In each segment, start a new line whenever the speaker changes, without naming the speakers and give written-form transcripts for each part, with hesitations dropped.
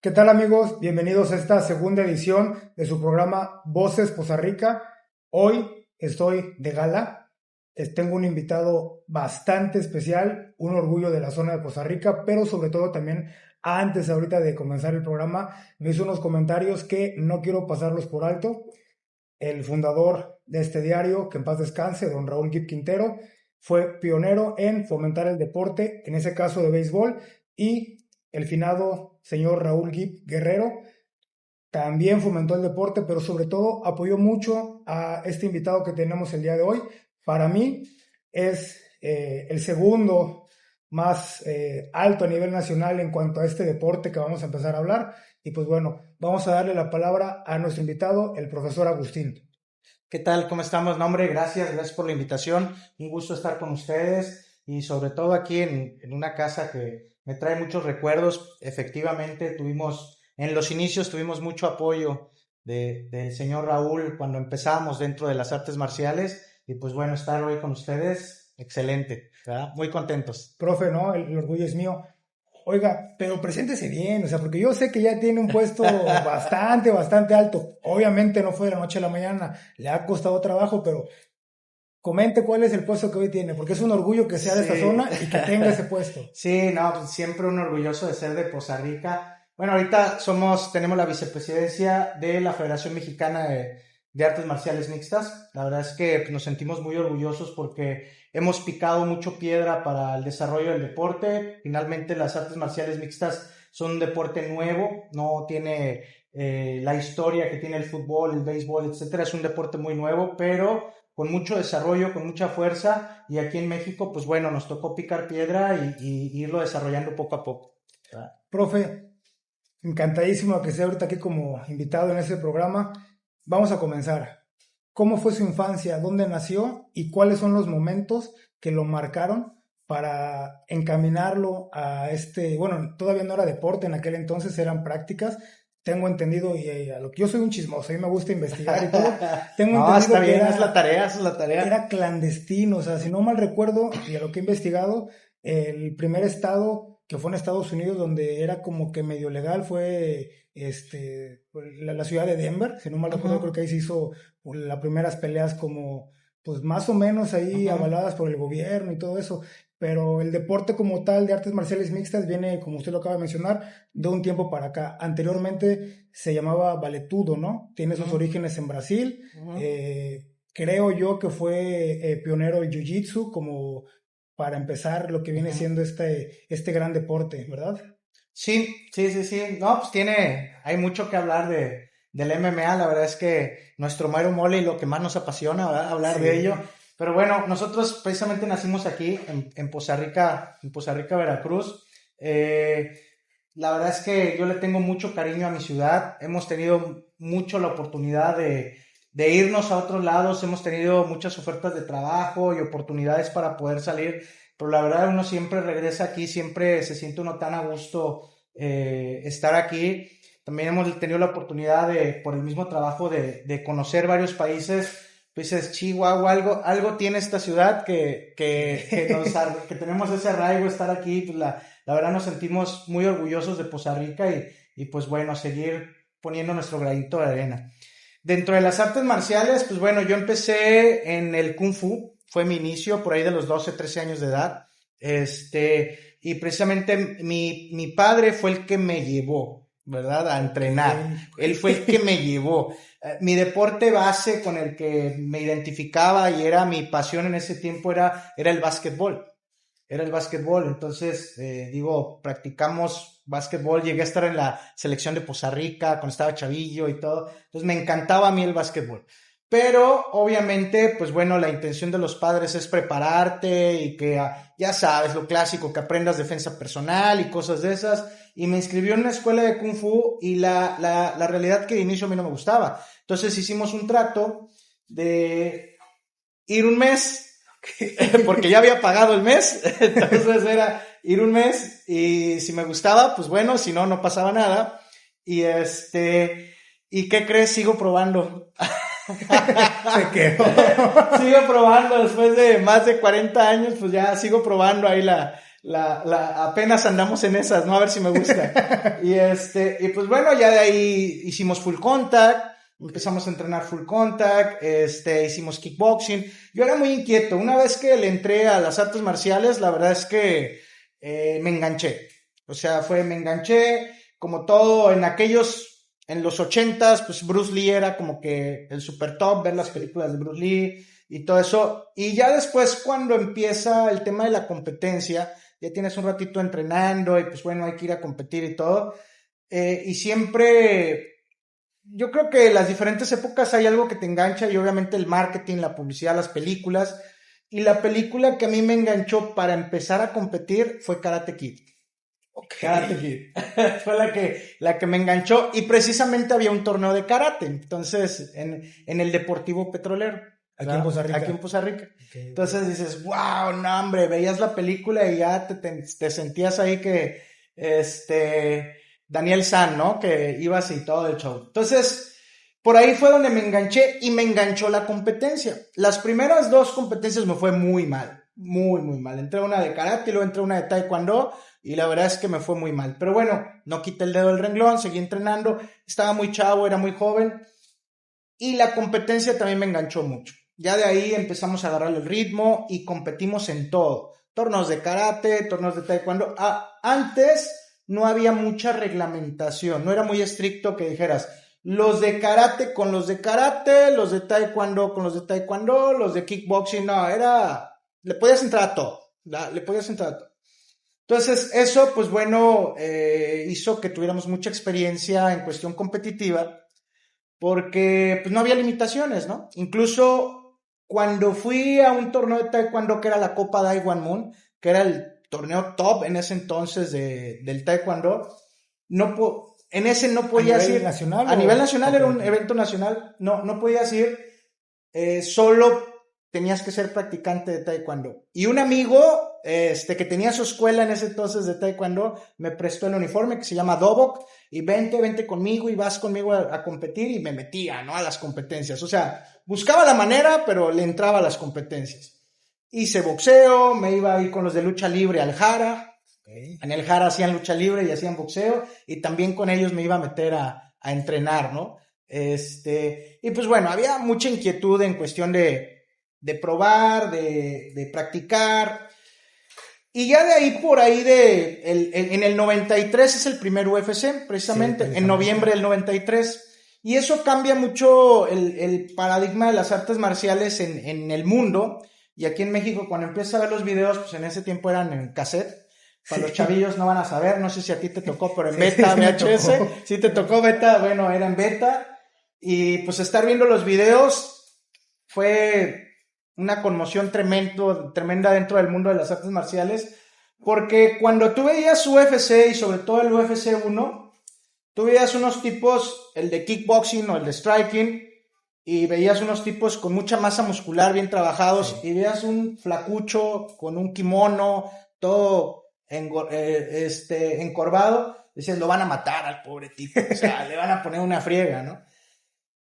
¿Qué tal amigos? Bienvenidos a esta segunda edición de su programa Voces Poza Rica. Hoy estoy de gala, tengo un invitado bastante especial, un orgullo de la zona de Poza Rica, pero sobre todo también antes ahorita de comenzar el programa me hizo unos comentarios que no quiero pasarlos por alto. El fundador de este diario, que en paz descanse, don Raúl Gib Quintero, fue pionero en fomentar el deporte, en ese caso de béisbol, y el finado señor Raúl Gib Guerrero también fomentó el deporte, pero sobre todo apoyó mucho a este invitado que tenemos el día de hoy. Para mí es el segundo más alto a nivel nacional en cuanto a este deporte que vamos a empezar a hablar. Y pues bueno, vamos a darle la palabra a nuestro invitado, el profesor Agustín.
¿Qué tal? ¿Cómo estamos? No, hombre, gracias por la invitación. Un gusto estar con ustedes y sobre todo aquí en una casa que me trae muchos recuerdos. Efectivamente, en los inicios tuvimos mucho apoyo del señor Raúl cuando empezamos dentro de las artes marciales y pues bueno, estar hoy con ustedes, excelente, ¿verdad? Muy contentos.
Profe, ¿no? El orgullo es mío. Oiga, pero preséntese bien, o sea, porque yo sé que ya tiene un puesto bastante alto. Obviamente no fue de la noche a la mañana, le ha costado trabajo, pero comente cuál es el puesto que hoy tiene, porque es un orgullo que sea de esta
Sí,
zona y que tenga ese puesto.
sí, no, pues siempre un orgulloso de ser de Poza Rica. Bueno, ahorita tenemos la vicepresidencia de la Federación Mexicana de Artes Marciales Mixtas. La verdad es que nos sentimos muy orgullosos porque hemos picado mucho piedra para el desarrollo del deporte. Finalmente, las artes marciales mixtas son un deporte nuevo, no tiene la historia que tiene el fútbol, el béisbol, etcétera. Es un deporte muy nuevo, pero con mucho desarrollo, con mucha fuerza, y aquí en México, pues bueno, nos tocó picar piedra y irlo desarrollando poco a poco, ¿verdad?
Profe, encantadísimo que esté ahorita aquí como invitado en este programa. Vamos a comenzar. ¿Cómo fue su infancia? ¿Dónde nació? ¿Y cuáles son los momentos que lo marcaron para encaminarlo a este, bueno, todavía no era deporte, en aquel entonces eran prácticas, tengo entendido, y a lo que yo soy un chismoso, a mí me gusta investigar y todo, tengo
No,
entendido
está
que
bien, es la tarea, esa es la tarea.
era clandestino, o sea, si no mal recuerdo, y a lo que he investigado, el primer estado que fue en Estados Unidos donde era como que medio legal fue la ciudad de Denver, si no mal recuerdo, creo
Ujú,
que ahí se hizo las primeras peleas como, pues más o menos ahí
ujú.
avaladas por el gobierno y todo eso, pero el deporte como tal de artes marciales mixtas viene, como usted lo acaba de mencionar, de un tiempo para acá. Anteriormente se llamaba valetudo, ¿no? Tiene sus
Ujú,
orígenes en Brasil,
ujú.
creo yo que fue pionero el Jiu-Jitsu como para empezar lo que viene
Ujú.
siendo este gran deporte, ¿verdad?
Sí, sí, sí, sí. No, pues hay mucho que hablar del MMA. La verdad es que nuestro Mario Mole lo que más nos apasiona, ¿verdad? Hablar de ello.
Sí,
Pero bueno, nosotros precisamente nacimos aquí en Poza Rica, Veracruz. Eh, la verdad es que yo le tengo mucho cariño a mi ciudad. Hemos tenido mucho la oportunidad de irnos a otros lados. Hemos tenido muchas ofertas de trabajo y oportunidades para poder salir, pero la verdad uno siempre regresa aquí, siempre se siente uno tan a gusto estar aquí. También hemos tenido la oportunidad por el mismo trabajo, de conocer varios países. Pues dices, Chihuahua, algo tiene esta ciudad
sí.
que tenemos ese arraigo, estar aquí. Pues la verdad nos sentimos muy orgullosos de Poza Rica y pues bueno, seguir poniendo nuestro granito de arena. Dentro de las artes marciales, pues bueno, yo empecé en el Kung Fu, fue mi inicio por ahí de los 12, 13 años de edad. Y precisamente mi padre fue el que me llevó, ¿verdad? A
Ok,
entrenar. Él fue el que
ok.
me llevó. Mi deporte base con el que me identificaba y era mi pasión en ese tiempo era el básquetbol. Era el básquetbol. Entonces, practicamos básquetbol. Llegué a estar en la selección de Poza Rica cuando estaba chavillo y todo. Entonces, me encantaba a mí el básquetbol. Pero, obviamente, pues bueno, la intención de los padres es prepararte y que, ya sabes, lo clásico, que aprendas defensa personal y cosas de esas. Y me inscribió en una escuela de Kung Fu y la realidad que de inicio a mí no me gustaba. Entonces, hicimos un trato de ir un mes porque ya había pagado el mes, entonces era ir un mes y si me gustaba, pues bueno, si no, no pasaba nada. Y ¿y qué crees? Sigo probando.
Se quedó.
Sigo probando después de más de 40 años, pues ya sigo probando ahí apenas andamos en esas, ¿no? A ver si me gusta. Y pues bueno, ya de ahí hicimos Full Contact, empezamos a entrenar Full Contact, hicimos kickboxing. Yo era muy inquieto. Una vez que le entré a las artes marciales, la verdad es que me enganché. O sea, me enganché, como todo en los 80s, pues Bruce Lee era como que el super top, ver las películas de Bruce Lee y todo eso. Y ya después, cuando empieza el tema de la competencia, ya tienes un ratito entrenando y pues bueno, hay que ir a competir y todo. Y siempre, yo creo que en las diferentes épocas hay algo que te engancha y obviamente el marketing, la publicidad, las películas. Y la película que a mí me enganchó para empezar a competir fue Karate Kid.
Okay.
Karate Kid. Fue la que me enganchó y precisamente había un torneo de karate, entonces en el Deportivo Petrolero.
Aquí en Poza Rica.
Aquí en Poza Rica. Okay, entonces dices, wow, no hombre, veías la película y ya te sentías ahí que, Daniel San, ¿no? Que ibas y todo el show. Entonces, por ahí fue donde me enganché y me enganchó la competencia. Las primeras 2 competencias me fue muy mal, muy, muy mal. Entré a una de karate y luego entré a una de taekwondo y la verdad es que me fue muy mal. Pero bueno, no quité el dedo del renglón, seguí entrenando, estaba muy chavo, era muy joven y la competencia también me enganchó mucho. Ya de ahí empezamos a agarrar el ritmo y competimos en todo. Torneos de karate, torneos de taekwondo. Antes no había mucha reglamentación, no era muy estricto que dijeras los de karate con los de karate, los de taekwondo con los de taekwondo, los de kickboxing, no, le podías entrar a todo, le podías entrar a todo. Entonces eso, pues bueno, hizo que tuviéramos mucha experiencia en cuestión competitiva porque pues no había limitaciones, ¿no? Incluso cuando fui a un torneo de taekwondo que era la Copa Dai One Moon, que era el torneo top en ese entonces del taekwondo, en ese no podías ir.
¿A
nivel nacional? Era un evento nacional, no podías ir, solo tenías que ser practicante de taekwondo. Y un amigo, que tenía su escuela en ese entonces de taekwondo, me prestó el uniforme que se llama Dobok, y vente conmigo y vas conmigo a competir, y me metía, ¿no? A las competencias. O sea, buscaba la manera, pero le entraba a las competencias. Hice boxeo, me iba a ir con los de lucha libre al Jara. Okay. En el Jara hacían lucha libre y hacían boxeo, y también con ellos me iba a meter a entrenar, ¿no? Y pues bueno, había mucha inquietud en cuestión de probar, de practicar. Y ya de ahí, por ahí en el 93 es el primer UFC, precisamente, en noviembre del 93. Y eso cambia mucho el paradigma de las artes marciales en el mundo. Y aquí en México, cuando empiezas a ver los videos, pues en ese tiempo eran en cassette. Para los chavillos no van a saber, no sé si a ti te tocó, pero en beta, VHS, sí te tocó beta, bueno, era en beta. Y pues estar viendo los videos fue una conmoción tremenda dentro del mundo de las artes marciales, porque cuando tú veías UFC y sobre todo el UFC 1, tú veías unos tipos, el de kickboxing o el de striking, y veías unos tipos con mucha masa muscular bien trabajados, sí. Y veías un flacucho con un kimono, todo encorvado, dices, lo van a matar al pobre tipo, o sea, le van a poner una friega, ¿no?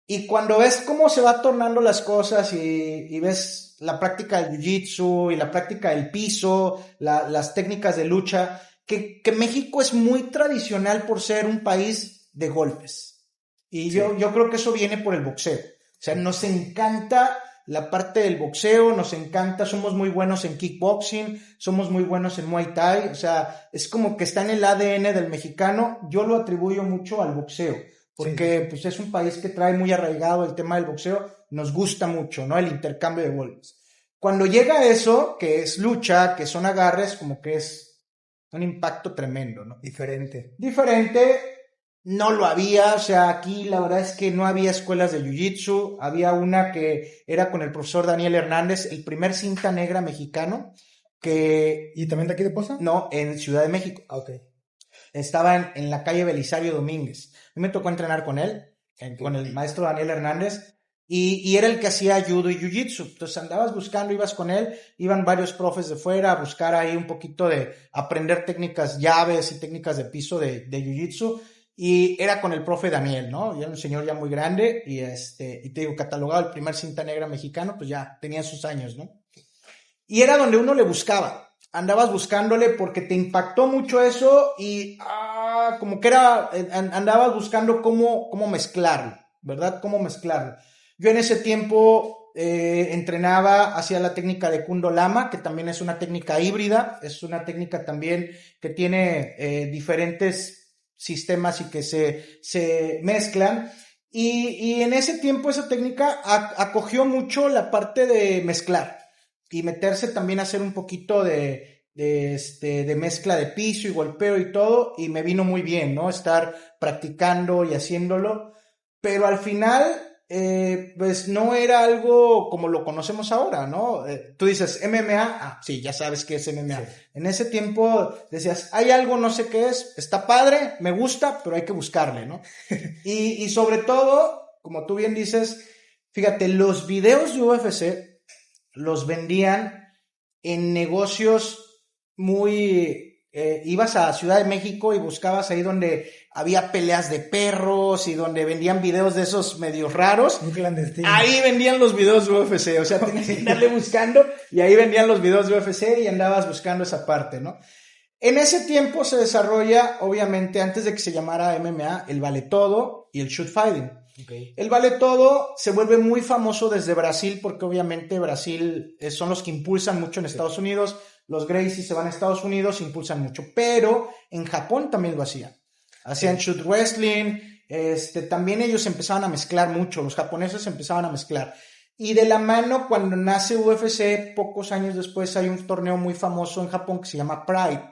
Y cuando ves cómo se va tornando las cosas y ves la práctica del jiu-jitsu y la práctica del piso, las técnicas de lucha, que México es muy tradicional por ser un país de golpes. Y sí. yo creo que eso viene por el boxeo. O sea, nos encanta la parte del boxeo, nos encanta, somos muy buenos en kickboxing, somos muy buenos en Muay Thai. O sea, es como que está en el ADN del mexicano. Yo lo atribuyo mucho al boxeo. Porque sí. Pues es un país que trae muy arraigado el tema del boxeo, nos gusta mucho, ¿no? El intercambio de golpes. Cuando llega eso, que es lucha, que son agarres, como que es un impacto tremendo, ¿no?
Diferente,
no lo había, o sea, aquí la verdad es que no había escuelas de jiu-jitsu, había una que era con el profesor Daniel Hernández, el primer cinta negra mexicano, que...
¿Y también de aquí de Poza?
No, en Ciudad de México.
Ok.
Estaba en la calle Belisario Domínguez. A mí me tocó entrenar con él, con el maestro Daniel Hernández, y era el que hacía judo y jiu-jitsu. Entonces andabas buscando, ibas con él, iban varios profes de fuera a buscar ahí un poquito de aprender técnicas llaves y técnicas de piso de jiu-jitsu, y era con el profe Daniel, ¿no? Y era un señor ya muy grande, y te digo, catalogado el primer cinta negra mexicano, pues ya tenía sus años, ¿no? Y era donde uno le buscaba. andabas buscándole porque te impactó mucho eso y como que andabas buscando cómo mezclarlo, ¿verdad? Cómo mezclarlo. Yo en ese tiempo entrenaba, hacía la técnica de Kundo Lama, que también es una técnica híbrida, es una técnica también que tiene diferentes sistemas y que se mezclan. Y en ese tiempo esa técnica acogió mucho la parte de mezclar y meterse también a hacer un poquito de mezcla de piso y golpeo y todo, y me vino muy bien, ¿no? Estar practicando y haciéndolo, pero al final, pues no era algo como lo conocemos ahora, ¿no? Tú dices MMA, sí, ya sabes qué es MMA. Sí. En ese tiempo decías, hay algo, no sé qué es, está padre, me gusta, pero hay que buscarle, ¿no? y sobre todo, como tú bien dices, fíjate, los videos de UFC los vendían en negocios muy... ibas a Ciudad de México y buscabas ahí donde había peleas de perros y donde vendían videos de esos medios raros.
Muy clandestino.
Ahí vendían los videos de UFC, o sea, tenías que andarle buscando y ahí vendían los videos de UFC y andabas buscando esa parte, ¿no? En ese tiempo se desarrolla, obviamente, antes de que se llamara MMA, el vale todo y el shoot fighting. Okay. El vale todo se vuelve muy famoso desde Brasil porque obviamente Brasil son los que impulsan mucho en Estados Unidos. Los Gracie se van a Estados Unidos, impulsan mucho, pero en Japón también lo hacían. Hacían shoot wrestling, también ellos empezaban a mezclar mucho, los japoneses empezaban a mezclar. Y de la mano, cuando nace UFC, pocos años después hay un torneo muy famoso en Japón que se llama Pride,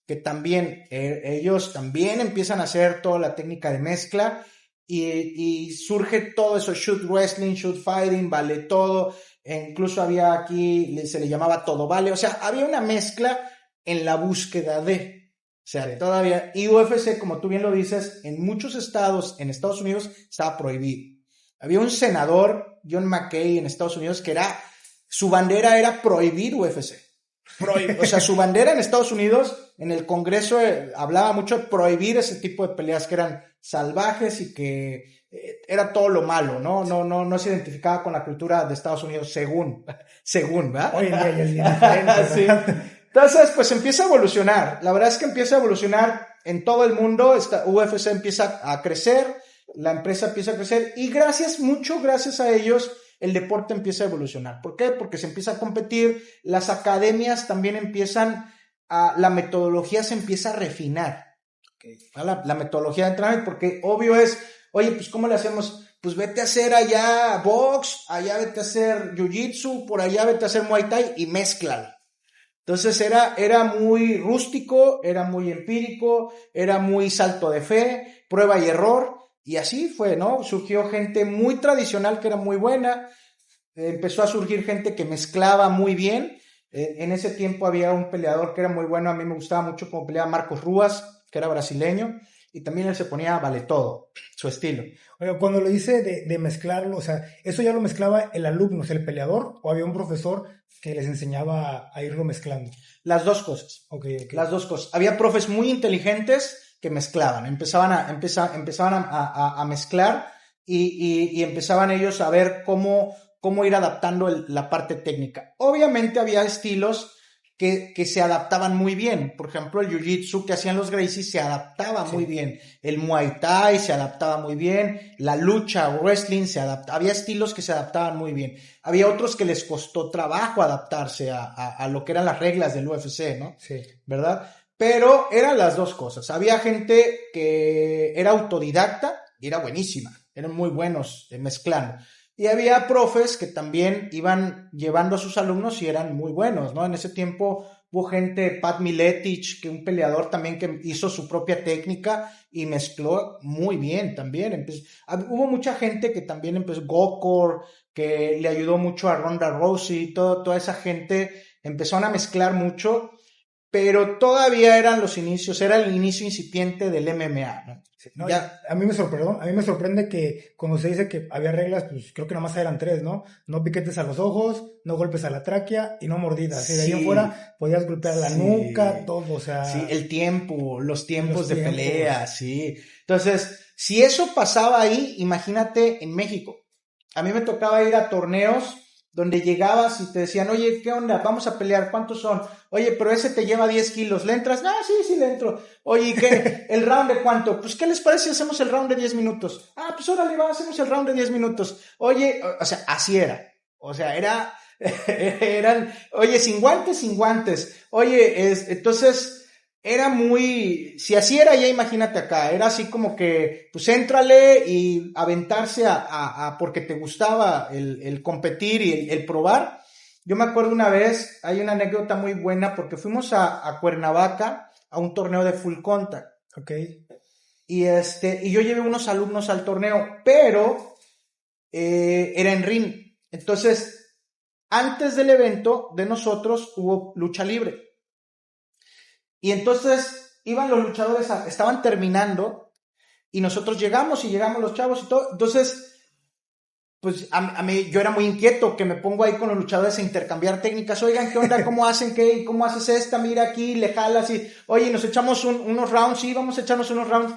que también ellos también empiezan a hacer toda la técnica de mezcla y surge todo eso, shoot wrestling, shoot fighting, vale todo. Incluso había aquí, se le llamaba todo vale, o sea, había una mezcla en la búsqueda de, o sea, sí. Todavía, y UFC, como tú bien lo dices, en muchos estados, en Estados Unidos, estaba prohibido. Había un senador, John McCain, en Estados Unidos, que su bandera era prohibir UFC. O sea, su bandera en Estados Unidos, en el Congreso, hablaba mucho de prohibir ese tipo de peleas que eran salvajes y que era todo lo malo, ¿no? No se identificaba con la cultura de Estados Unidos según, ¿verdad?
Hoy en día ya es bien diferente.
Sí. Entonces, pues empieza a evolucionar. La verdad es que empieza a evolucionar en todo el mundo. UFC empieza a crecer, la empresa empieza a crecer y mucho gracias a ellos, el deporte empieza a evolucionar. ¿Por qué? Porque se empieza a competir, las academias también la metodología se empieza a refinar. Okay. La metodología de entrenamiento, porque obvio es, oye, pues ¿cómo le hacemos? Pues vete a hacer allá box, allá vete a hacer jiu-jitsu, por allá vete a hacer muay thai y mézclalo. Entonces era muy rústico, era muy empírico, era muy salto de fe, prueba y error, y así fue, ¿no? Surgió gente muy tradicional que era muy buena, empezó a surgir gente que mezclaba muy bien. En ese tiempo había un peleador que era muy bueno, a mí me gustaba mucho como peleaba Marcos Ruas, que era brasileño, y también él se ponía vale todo, su estilo.
Oye, cuando lo hice de mezclarlo, o sea, ¿eso ya lo mezclaba el alumno, o sea, el peleador, o había un profesor que les enseñaba a irlo mezclando?
Las dos cosas.
Okay.
Las dos cosas. Había profes muy inteligentes que mezclaban, empezaban a mezclar y empezaban ellos a ver cómo ir adaptando la parte técnica. Obviamente había estilos que se adaptaban muy bien. Por ejemplo, el jiu-jitsu que hacían los Gracie se adaptaba muy bien. El muay thai se adaptaba muy bien. La lucha o wrestling se adaptaba. Había estilos que se adaptaban muy bien. Había otros que les costó trabajo adaptarse a lo que eran las reglas del UFC, ¿no?
Sí.
¿Verdad? Pero eran las dos cosas. Había gente que era autodidacta y era buenísima. Eran muy buenos mezclando. Y había profes que también iban llevando a sus alumnos y eran muy buenos, ¿no? En ese tiempo hubo gente, Pat Miletich, que un peleador también que hizo su propia técnica y mezcló muy bien también. Hubo mucha gente que también empezó, Gokor, que le ayudó mucho a Ronda Rousey, toda esa gente empezaron a mezclar mucho, pero todavía eran los inicios, era el inicio incipiente del MMA, ¿no?
Sí, no, a mí me sorprende que cuando se dice que había reglas, pues creo que nomás eran 3, ¿no? No piquetes a los ojos, no golpes a la tráquea y no mordidas. Sí. De ahí en fuera podías golpear la nuca, todo, o sea...
Sí, los tiempos de pelea, sí. Entonces, si eso pasaba ahí, imagínate en México. A mí me tocaba ir a torneos donde llegabas y te decían, oye, ¿qué onda? Vamos a pelear, ¿cuántos son? Oye, pero ese te lleva 10 kilos, ¿le entras? Ah, sí, le entro. Oye, ¿qué? ¿El round de cuánto? Pues, ¿qué les parece si hacemos el round de 10 minutos? Ah, pues órale, hacemos el round de 10 minutos. Oye, o sea, así era. O sea, eran, oye, sin guantes. Oye, entonces... Era muy, si así era ya imagínate acá, era así como que pues éntrale y aventarse porque te gustaba el competir y el probar. Yo me acuerdo una vez, hay una anécdota muy buena porque fuimos a Cuernavaca a un torneo de full contact.
Ok.
Y yo llevé unos alumnos al torneo, pero era en ring. Entonces, antes del evento de nosotros hubo lucha libre. Y entonces iban los luchadores, estaban terminando y nosotros llegamos los chavos y todo. Entonces, pues a mí yo era muy inquieto, que me pongo ahí con los luchadores a intercambiar técnicas. Oigan, ¿qué onda? ¿Cómo hacen qué? ¿Cómo haces esta? Mira aquí, le jalas y, oye, nos echamos unos rounds. Sí, vamos a echarnos unos rounds.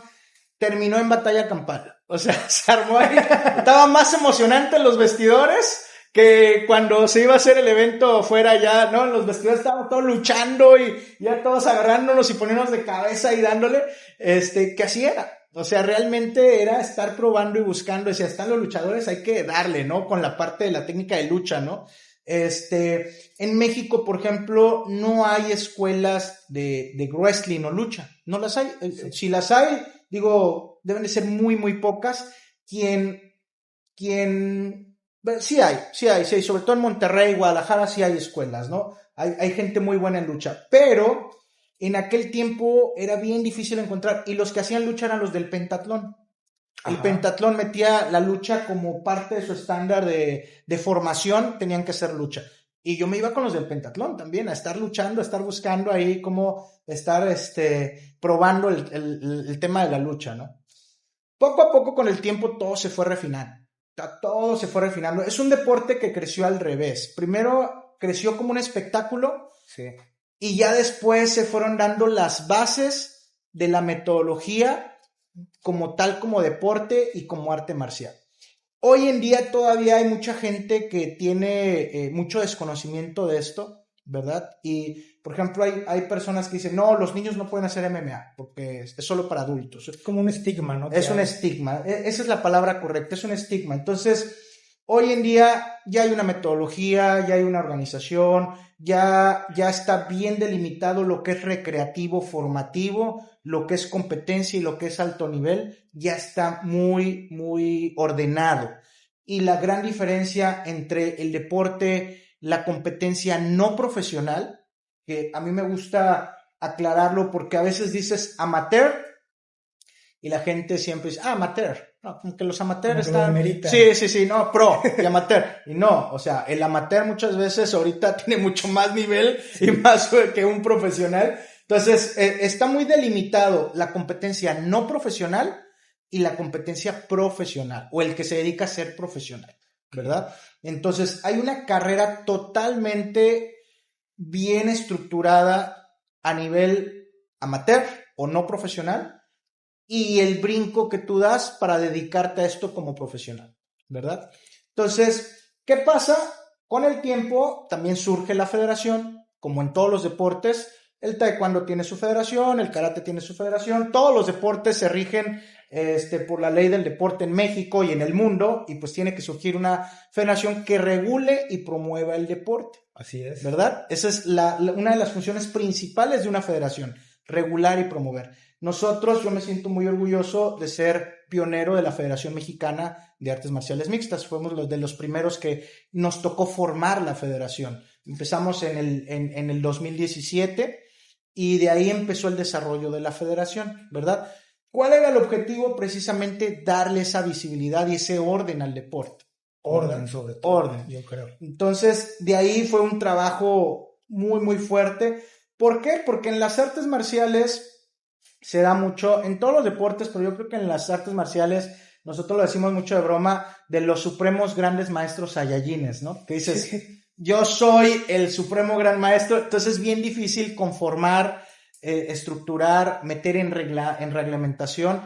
Terminó en batalla campal. O sea, se armó ahí. Estaba más emocionante en los vestidores que cuando se iba a hacer el evento fuera ya, ¿no? En los vestidores estábamos todos luchando y ya todos agarrándonos y poniéndonos de cabeza y dándole, que así era. O sea, realmente era estar probando y buscando. Decía, están los luchadores, hay que darle, ¿no? Con la parte de la técnica de lucha, ¿no? En México, por ejemplo, no hay escuelas de wrestling o lucha. No las hay. Si las hay, digo, deben de ser muy, muy pocas. Sí hay, sobre todo en Monterrey, Guadalajara, sí hay escuelas, ¿no? Hay gente muy buena en lucha, pero en aquel tiempo era bien difícil encontrar, y los que hacían lucha eran los del pentatlón. El pentatlón metía la lucha como parte de su estándar de formación, tenían que hacer lucha. Y yo me iba con los del pentatlón también, a estar luchando, a estar buscando ahí cómo estar probando el tema de la lucha, ¿no? Poco a poco con el tiempo todo se fue refinando. Todo se fue refinando. Es un deporte que creció al revés. Primero creció como un espectáculo,
sí,
y ya después se fueron dando las bases de la metodología como tal, como deporte y como arte marcial. Hoy en día todavía hay mucha gente que tiene mucho desconocimiento de esto, ¿verdad? Y, por ejemplo, hay personas que dicen, no, los niños no pueden hacer MMA porque es solo para adultos.
Es como un estigma, ¿no?
Es un estigma, esa es la palabra correcta, es un estigma. Entonces, hoy en día ya hay una metodología, ya hay una organización, ya está bien delimitado lo que es recreativo, formativo, lo que es competencia y lo que es alto nivel, ya está muy, muy ordenado. Y la gran diferencia entre el deporte, la competencia no profesional, que a mí me gusta aclararlo porque a veces dices amateur y la gente siempre dice, amateur. No, como que los amateurs están... Sí, no, pro y amateur. Y no, o sea, el amateur muchas veces ahorita tiene mucho más nivel y más que un profesional. Entonces, está muy delimitado la competencia no profesional y la competencia profesional, o el que se dedica a ser profesional, ¿verdad? Entonces, hay una carrera totalmente bien estructurada a nivel amateur o no profesional, y el brinco que tú das para dedicarte a esto como profesional, ¿verdad? Entonces, ¿qué pasa? Con el tiempo también surge la federación, como en todos los deportes. El taekwondo tiene su federación, el karate tiene su federación, todos los deportes se rigen por la ley del deporte en México y en el mundo, y pues tiene que surgir una federación que regule y promueva el deporte.
Así es.
¿Verdad? Esa es una de las funciones principales de una federación, regular y promover. Nosotros, yo me siento muy orgulloso de ser pionero de la Federación Mexicana de Artes Marciales Mixtas. Fuimos de los primeros que nos tocó formar la federación. Empezamos en el 2017 y de ahí empezó el desarrollo de la federación, ¿verdad? ¿Cuál era el objetivo? Precisamente darle esa visibilidad y ese orden al deporte.
Orden, sobre todo.
Orden.
Yo creo.
Entonces, de ahí fue un trabajo muy, muy fuerte. ¿Por qué? Porque en las artes marciales se da mucho, en todos los deportes, pero yo creo que en las artes marciales, nosotros lo decimos mucho de broma, de los supremos grandes maestros saiyajines, ¿no? Que dices, sí, yo soy el supremo gran maestro. Entonces es bien difícil conformar, estructurar, meter en reglamentación,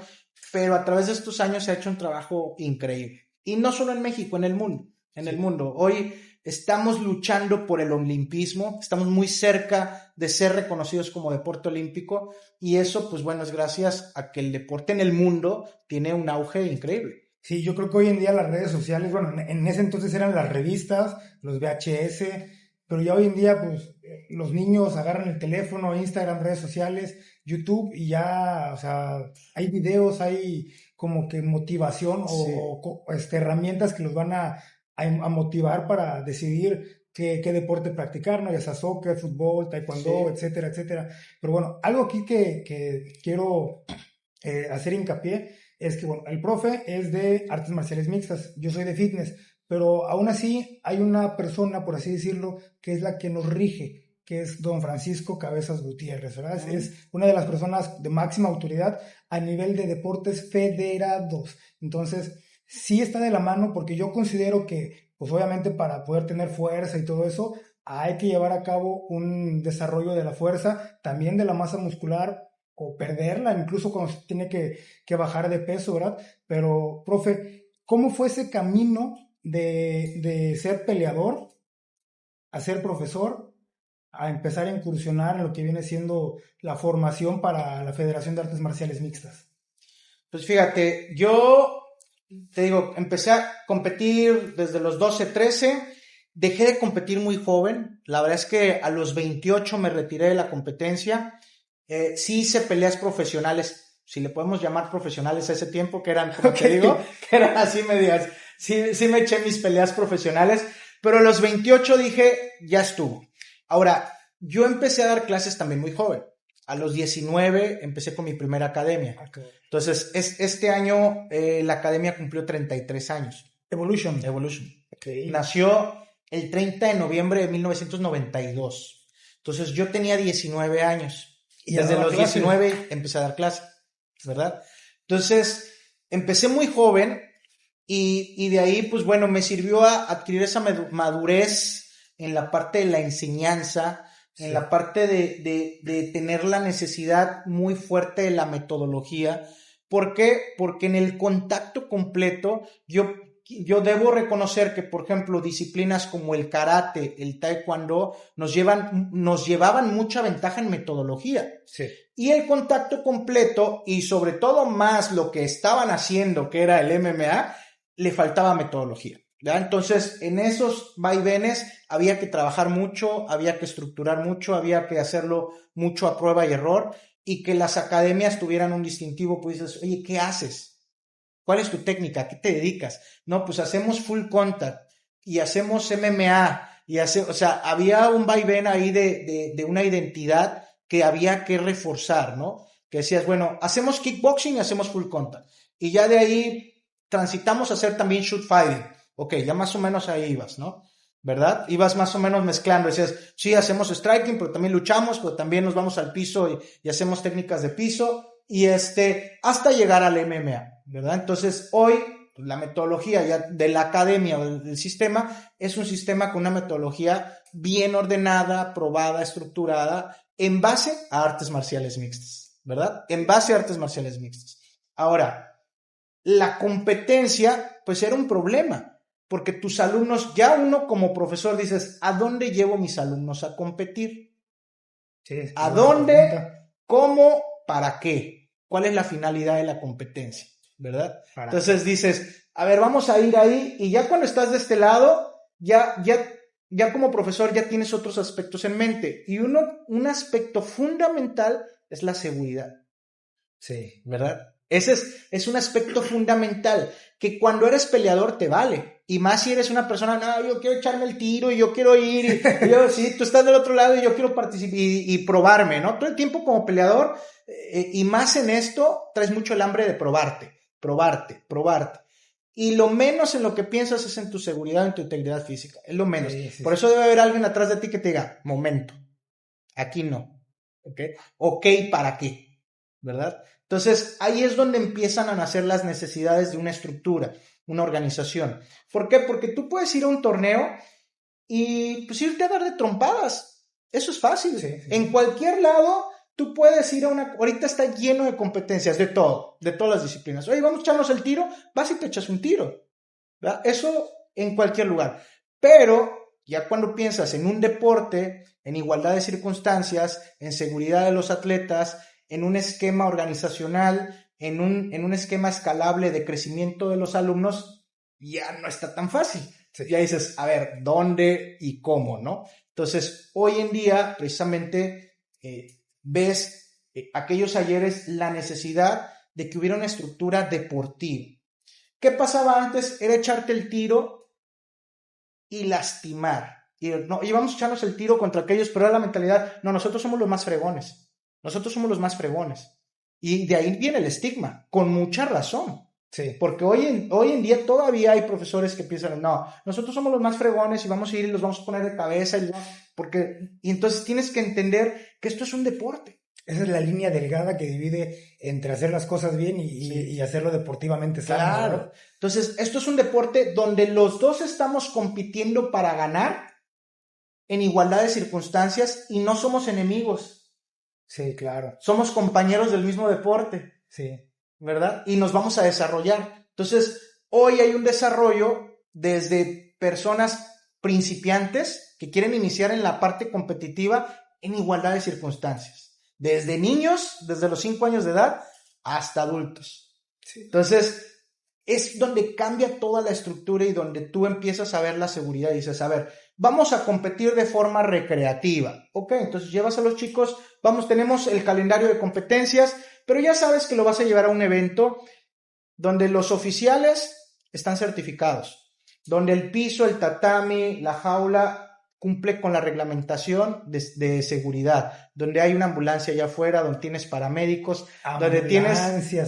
pero a través de estos años se ha hecho un trabajo increíble. Y no solo en México, en el mundo. En el mundo. Hoy estamos luchando por el olimpismo, estamos muy cerca de ser reconocidos como deporte olímpico y eso, pues bueno, es gracias a que el deporte en el mundo tiene un auge increíble.
Sí, yo creo que hoy en día las redes sociales, bueno, en ese entonces eran las revistas, los VHS, pero ya hoy en día, pues, los niños agarran el teléfono, Instagram, redes sociales, YouTube, y ya, o sea, hay videos, hay como que motivación
Sí.
herramientas que los van a motivar para decidir qué deporte practicar, ¿no? Ya sea soccer, fútbol, taekwondo,
Sí.
etcétera, etcétera. Pero bueno, algo aquí que quiero hacer hincapié es que, bueno, el profe es de artes marciales mixtas, yo soy de fitness, pero aún así hay una persona, por así decirlo, que es la que nos rige, que es don Francisco Cabezas Gutiérrez, ¿verdad? Es una de las personas de máxima autoridad a nivel de deportes federados. Entonces, sí está de la mano porque yo considero que, pues obviamente para poder tener fuerza y todo eso, hay que llevar a cabo un desarrollo de la fuerza, también de la masa muscular, o perderla, incluso cuando se tiene que bajar de peso, ¿verdad? Pero, profe, ¿cómo fue ese camino de ser peleador a ser profesor, a empezar a incursionar en lo que viene siendo la formación para la Federación de Artes Marciales Mixtas?
Pues fíjate, yo te digo, empecé a competir desde los 12, 13, dejé de competir muy joven, la verdad es que a los 28 me retiré de la competencia, sí hice peleas profesionales, si le podemos llamar profesionales a ese tiempo, que eran, como te digo, que eran así medias, sí me eché mis peleas profesionales, pero a los 28 dije, ya estuvo. Ahora, yo empecé a dar clases también muy joven. A los 19 empecé con mi primera academia. Entonces, este año la academia cumplió 33 años.
Evolution.
Okay. Nació el 30 de noviembre de 1992. Entonces, yo tenía 19 años. Y desde los 19 empecé a dar clases, ¿verdad? Entonces, empecé muy joven y de ahí, pues bueno, me sirvió a adquirir esa madurez en la parte de la enseñanza, en la parte de tener la necesidad muy fuerte de la metodología. ¿Por qué? Porque en el contacto completo yo debo reconocer que, por ejemplo, disciplinas como el karate, el taekwondo, nos llevaban mucha ventaja en metodología.
Sí.
Y el contacto completo, y sobre todo más lo que estaban haciendo, que era el MMA, le faltaba metodología. ¿Ya? Entonces, en esos vaivenes había que trabajar mucho, había que estructurar mucho, había que hacerlo mucho a prueba y error, y que las academias tuvieran un distintivo, pues dices, oye, ¿qué haces? ¿Cuál es tu técnica? ¿A qué te dedicas? No, pues hacemos full contact, y hacemos MMA, o sea, había un vaivén ahí de una identidad que había que reforzar, ¿no? Que decías, bueno, hacemos kickboxing y hacemos full contact, y ya de ahí transitamos a hacer también shoot fighting. Ok, ya más o menos ahí ibas, ¿no? ¿Verdad? Ibas más o menos mezclando, decías, sí, hacemos striking, pero también luchamos, pero también nos vamos al piso y hacemos técnicas de piso, y hasta llegar al MMA, ¿verdad? Entonces, hoy, la metodología ya de la academia o del sistema es un sistema con una metodología bien ordenada, probada, estructurada, en base a artes marciales mixtas, ¿verdad? En base a artes marciales mixtas. Ahora, la competencia, pues era un problema, porque tus alumnos, ya uno como profesor dices, ¿a dónde llevo mis alumnos a competir?
Sí,
¿A dónde? ¿Cómo? ¿Para qué? ¿Cuál es la finalidad de la competencia? ¿Verdad? Entonces dices, a ver, vamos a ir ahí, y ya cuando estás de este lado, ya como profesor ya tienes otros aspectos en mente, y un aspecto fundamental es la seguridad.
Sí.
¿Verdad? Ese es un aspecto fundamental, que cuando eres peleador te vale, y más si eres una persona, no, yo quiero echarme el tiro y yo quiero ir, y yo, sí, tú estás del otro lado y yo quiero participar y probarme, ¿no? Todo el tiempo como peleador, y más en esto, traes mucho el hambre de probarte, y lo menos en lo que piensas es en tu seguridad, en tu integridad física, es lo menos.
Sí.
Por eso debe haber alguien atrás de ti que te diga, momento, aquí no, ¿ok? ¿Para qué? ¿Verdad? Entonces, ahí es donde empiezan a nacer las necesidades de una estructura, una organización. ¿Por qué? Porque tú puedes ir a un torneo y pues irte a dar de trompadas. Eso es fácil.
Sí.
En cualquier lado, tú puedes ir ahorita está lleno de competencias, de todo, de todas las disciplinas. Oye, vamos a echarnos el tiro, vas y te echas un tiro. ¿Verdad? Eso en cualquier lugar. Pero Ya cuando piensas en un deporte, en igualdad de circunstancias, en seguridad de los atletas, en un esquema organizacional, en un esquema escalable de crecimiento de los alumnos, ya no está tan fácil. Sí. Ya dices, a ver, ¿dónde y cómo, no? Entonces, hoy en día, precisamente, ves aquellos ayeres la necesidad de que hubiera una estructura deportiva. ¿Qué pasaba antes? Era echarte el tiro y lastimar. Y no, íbamos a echarnos el tiro contra aquellos, pero era la mentalidad, no, nosotros somos los más fregones. Nosotros somos los más fregones. Y de ahí viene el estigma, con mucha razón. Sí. Porque hoy en día todavía hay profesores que piensan, no, nosotros somos los más fregones y vamos a ir y los vamos a poner de cabeza. Y entonces tienes que entender que esto es un deporte.
Esa es la línea delgada que divide entre hacer las cosas bien y hacerlo deportivamente sano.
Claro. ¿Verdad? Entonces, esto es un deporte donde los dos estamos compitiendo para ganar en igualdad de circunstancias y no somos enemigos.
Sí, claro.
Somos compañeros del mismo deporte.
Sí.
¿Verdad? Y nos vamos a desarrollar. Entonces, hoy hay un desarrollo desde personas principiantes que quieren iniciar en la parte competitiva en igualdad de circunstancias. Desde niños, desde los 5 años de edad, hasta adultos. Sí. Entonces, es donde cambia toda la estructura y donde tú empiezas a ver la seguridad y dices, a ver, vamos a competir de forma recreativa. Ok, entonces llevas a los chicos, tenemos el calendario de competencias, pero ya sabes que lo vas a llevar a un evento donde los oficiales están certificados, donde el piso, el tatami, la jaula cumple con la reglamentación de seguridad, donde hay una ambulancia allá afuera, donde tienes paramédicos, donde tienes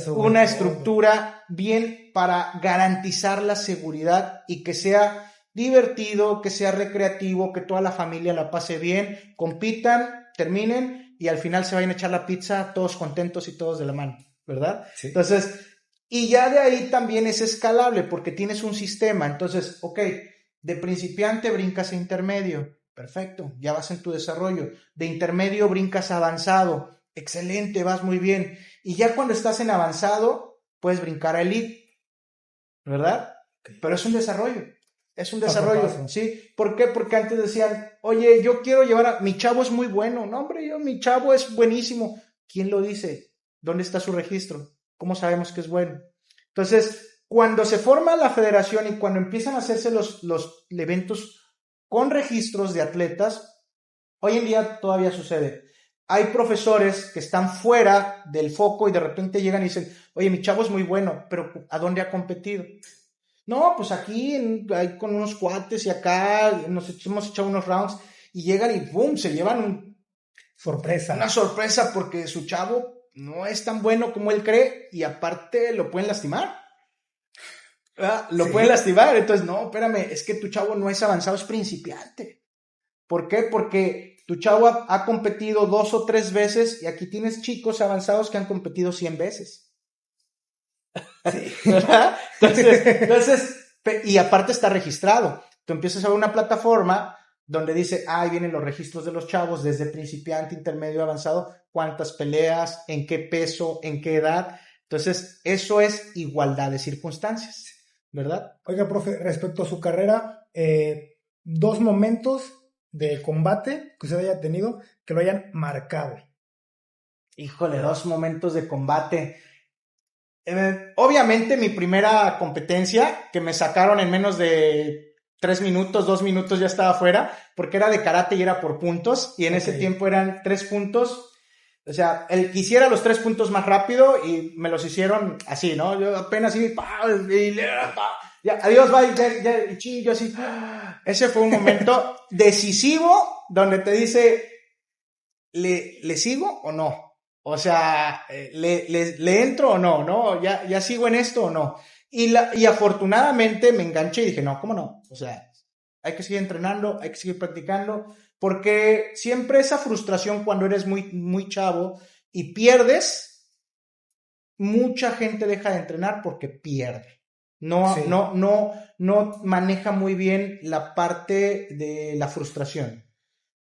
una estructura bien para garantizar la seguridad y que sea divertido, que sea recreativo, que toda la familia la pase bien, compitan, terminen y al final se vayan a echar la pizza todos contentos y todos de la mano, ¿verdad? Sí. Entonces, y ya de ahí también es escalable porque tienes un sistema. Entonces, ok, de principiante brincas a intermedio, perfecto, ya vas en tu desarrollo. De intermedio brincas a avanzado, excelente, vas muy bien. Y ya cuando estás en avanzado, puedes brincar a elite, ¿verdad? Okay. Pero es un desarrollo. Es un desarrollo, paso. ¿Sí? ¿Por qué? Porque antes decían, oye, yo quiero mi chavo es muy bueno. No, hombre, mi chavo es buenísimo. ¿Quién lo dice? ¿Dónde está su registro? ¿Cómo sabemos que es bueno? Entonces, cuando se forma la federación y cuando empiezan a hacerse los eventos con registros de atletas, hoy en día todavía sucede. Hay profesores que están fuera del foco y de repente llegan y dicen, oye, mi chavo es muy bueno, pero ¿a dónde ha competido? No, pues aquí con unos cuates y acá nos hemos echado unos rounds y llegan y ¡boom! Se llevan una sorpresa porque su chavo no es tan bueno como él cree y aparte lo pueden lastimar. Pueden lastimar. Entonces, no, espérame, es que tu chavo no es avanzado, es principiante. ¿Por qué? Porque tu chavo ha competido 2 o 3 veces y aquí tienes chicos avanzados que han competido 100 veces. Sí. ¿Verdad? Entonces, y aparte está registrado. Tú empiezas a ver una plataforma donde dice, ahí vienen los registros de los chavos desde principiante, intermedio, avanzado, cuántas peleas, en qué peso, en qué edad. Entonces, eso es igualdad de circunstancias, ¿verdad?
Oiga, profe, respecto a su carrera, 2 momentos de combate que usted haya tenido que lo hayan marcado.
Híjole, 2 momentos de combate. Obviamente mi primera competencia, que me sacaron en menos de 3 minutos, 2 minutos ya estaba fuera, porque era de karate y era por puntos, y en ese tiempo eran 3 puntos, o sea, el que hiciera los 3 puntos más rápido, y me los hicieron así, ¿no? Yo apenas así, ya, adiós, bye, ya, yo así, ese fue un momento decisivo, donde te dice, ¿le sigo o no? O sea, ¿le entro o no? ¿No? ¿Ya sigo en esto o no? Y afortunadamente me enganché y dije, no, ¿cómo no? O sea, hay que seguir entrenando, hay que seguir practicando, porque siempre esa frustración cuando eres muy, muy chavo y pierdes, mucha gente deja de entrenar porque pierde. No maneja muy bien la parte de la frustración.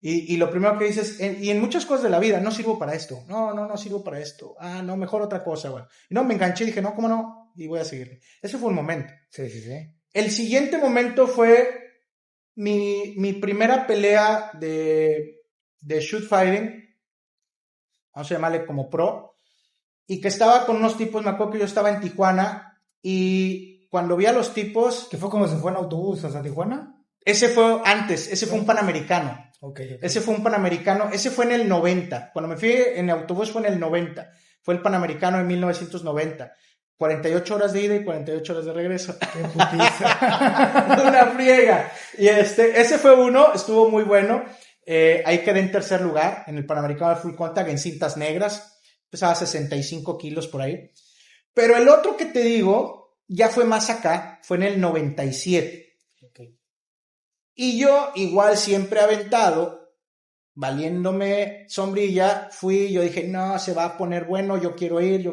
Y lo primero que dices, y en muchas cosas de la vida, no sirvo para esto, no sirvo para esto, no, mejor otra cosa, güey. Y no, me enganché y dije, no, ¿cómo no? Y voy a seguir. Ese fue un momento.
Sí.
El siguiente momento fue mi primera pelea de shoot fighting, vamos a llamarle como pro, y que estaba con unos tipos, me acuerdo que yo estaba en Tijuana, y cuando vi a los tipos...
¿Que fue cuando se fue en autobús hasta Tijuana?
Ese fue antes, ese fue un Panamericano.
Okay.
Ese fue un Panamericano, ese fue en el 90. Cuando me fui en autobús fue en el 90. Fue el Panamericano en 1990. 48 horas de ida y 48 horas de regreso.
¡Qué putiza!
Una friega. Y ese fue uno, estuvo muy bueno. Ahí quedé en tercer lugar en el Panamericano de Full Contact en cintas negras. Pesaba 65 kilos por ahí. Pero el otro que te digo, ya fue más acá, fue en el 97.
Okay.
Y yo, igual siempre aventado, valiéndome sombrilla, yo dije, no, se va a poner bueno, yo quiero ir.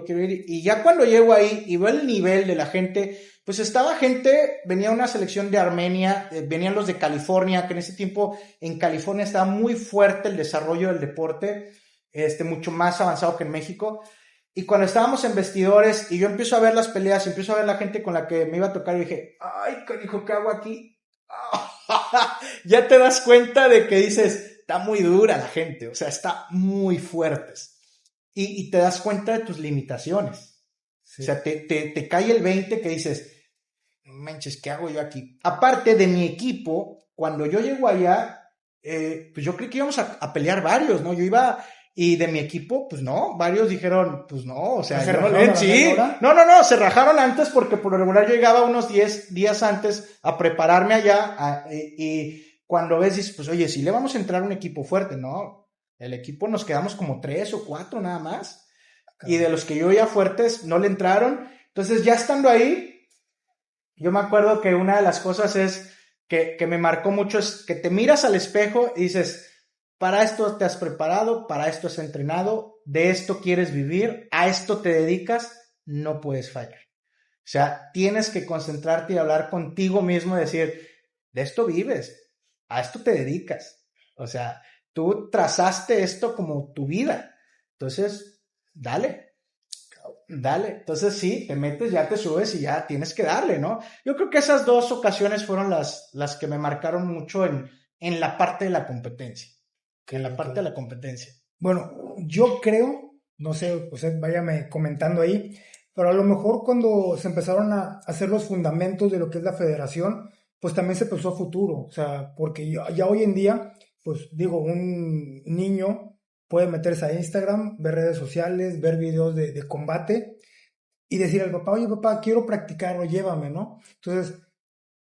Y ya cuando llego ahí y veo el nivel de la gente, pues estaba gente, venía una selección de Armenia, venían los de California, que en ese tiempo en California estaba muy fuerte el desarrollo del deporte, mucho más avanzado que en México. Y cuando estábamos en vestidores y yo empiezo a ver las peleas, empiezo a ver la gente con la que me iba a tocar, y dije, ay, canijo, ¿qué hago aquí? Ya te das cuenta de que dices, está muy dura la gente, o sea, está muy fuertes. Y te das cuenta de tus limitaciones. Sí. O sea, te cae el 20 que dices, manches, ¿qué hago yo aquí? Aparte de mi equipo, cuando yo llego allá, pues yo creí que íbamos a pelear varios, ¿no? Yo iba... Y de mi equipo, pues no, varios dijeron, pues no, o sea,
¿se rajaron
sí, no, se rajaron antes porque por lo regular yo llegaba unos 10 días antes a prepararme allá y cuando ves dices, pues oye, sí le vamos a entrar un equipo fuerte, ¿no? El equipo nos quedamos como 3 o 4 nada más. Claro. Y de los que yo veía fuertes no le entraron. Entonces ya estando ahí, yo me acuerdo que una de las cosas es que me marcó mucho es que te miras al espejo y dices, para esto te has preparado, para esto has entrenado, de esto quieres vivir, a esto te dedicas, no puedes fallar. O sea, tienes que concentrarte y hablar contigo mismo y decir, de esto vives, a esto te dedicas. O sea, tú trazaste esto como tu vida. Entonces, dale. Entonces sí, te metes, ya te subes y ya tienes que darle, ¿no? Yo creo que esas dos ocasiones fueron las que me marcaron mucho en la parte de la competencia. En la parte de la competencia.
Bueno, yo creo, no sé, pues váyame comentando ahí, pero a lo mejor cuando se empezaron a hacer los fundamentos de lo que es la federación, pues también se pensó a futuro, o sea, porque ya hoy en día, pues digo, un niño puede meterse a Instagram, ver redes sociales, ver videos de combate y decir al papá, oye papá, quiero practicarlo, llévame, ¿no? Entonces,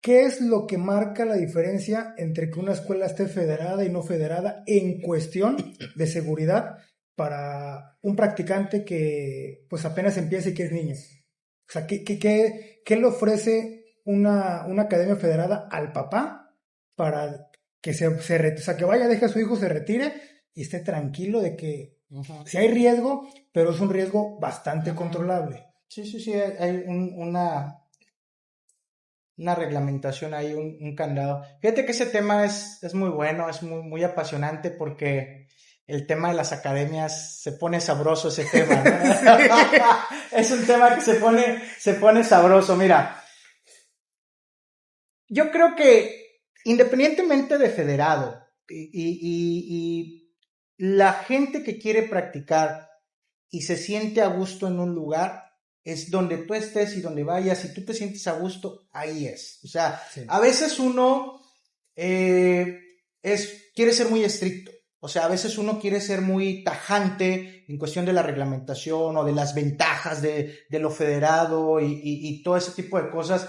¿qué es lo que marca la diferencia entre que una escuela esté federada y no federada en cuestión de seguridad para un practicante que pues apenas empieza y que es niño? O sea, ¿qué le ofrece una academia federada al papá para que o sea, que vaya, deje a su hijo, se retire y esté tranquilo de que si hay riesgo, pero es un riesgo bastante controlable?
Sí, hay una reglamentación ahí, un candado. Fíjate que ese tema es muy bueno, es muy apasionante porque el tema de las academias se pone sabroso ese tema, ¿no? Es un tema que se pone sabroso. Mira, yo creo que independientemente de federado y la gente que quiere practicar y se siente a gusto en un lugar, es donde tú estés y donde vayas, si tú te sientes a gusto, ahí es. O sea, sí. A veces uno quiere ser muy estricto. O sea, a veces uno quiere ser muy tajante en cuestión de la reglamentación o de las ventajas de lo federado y todo ese tipo de cosas.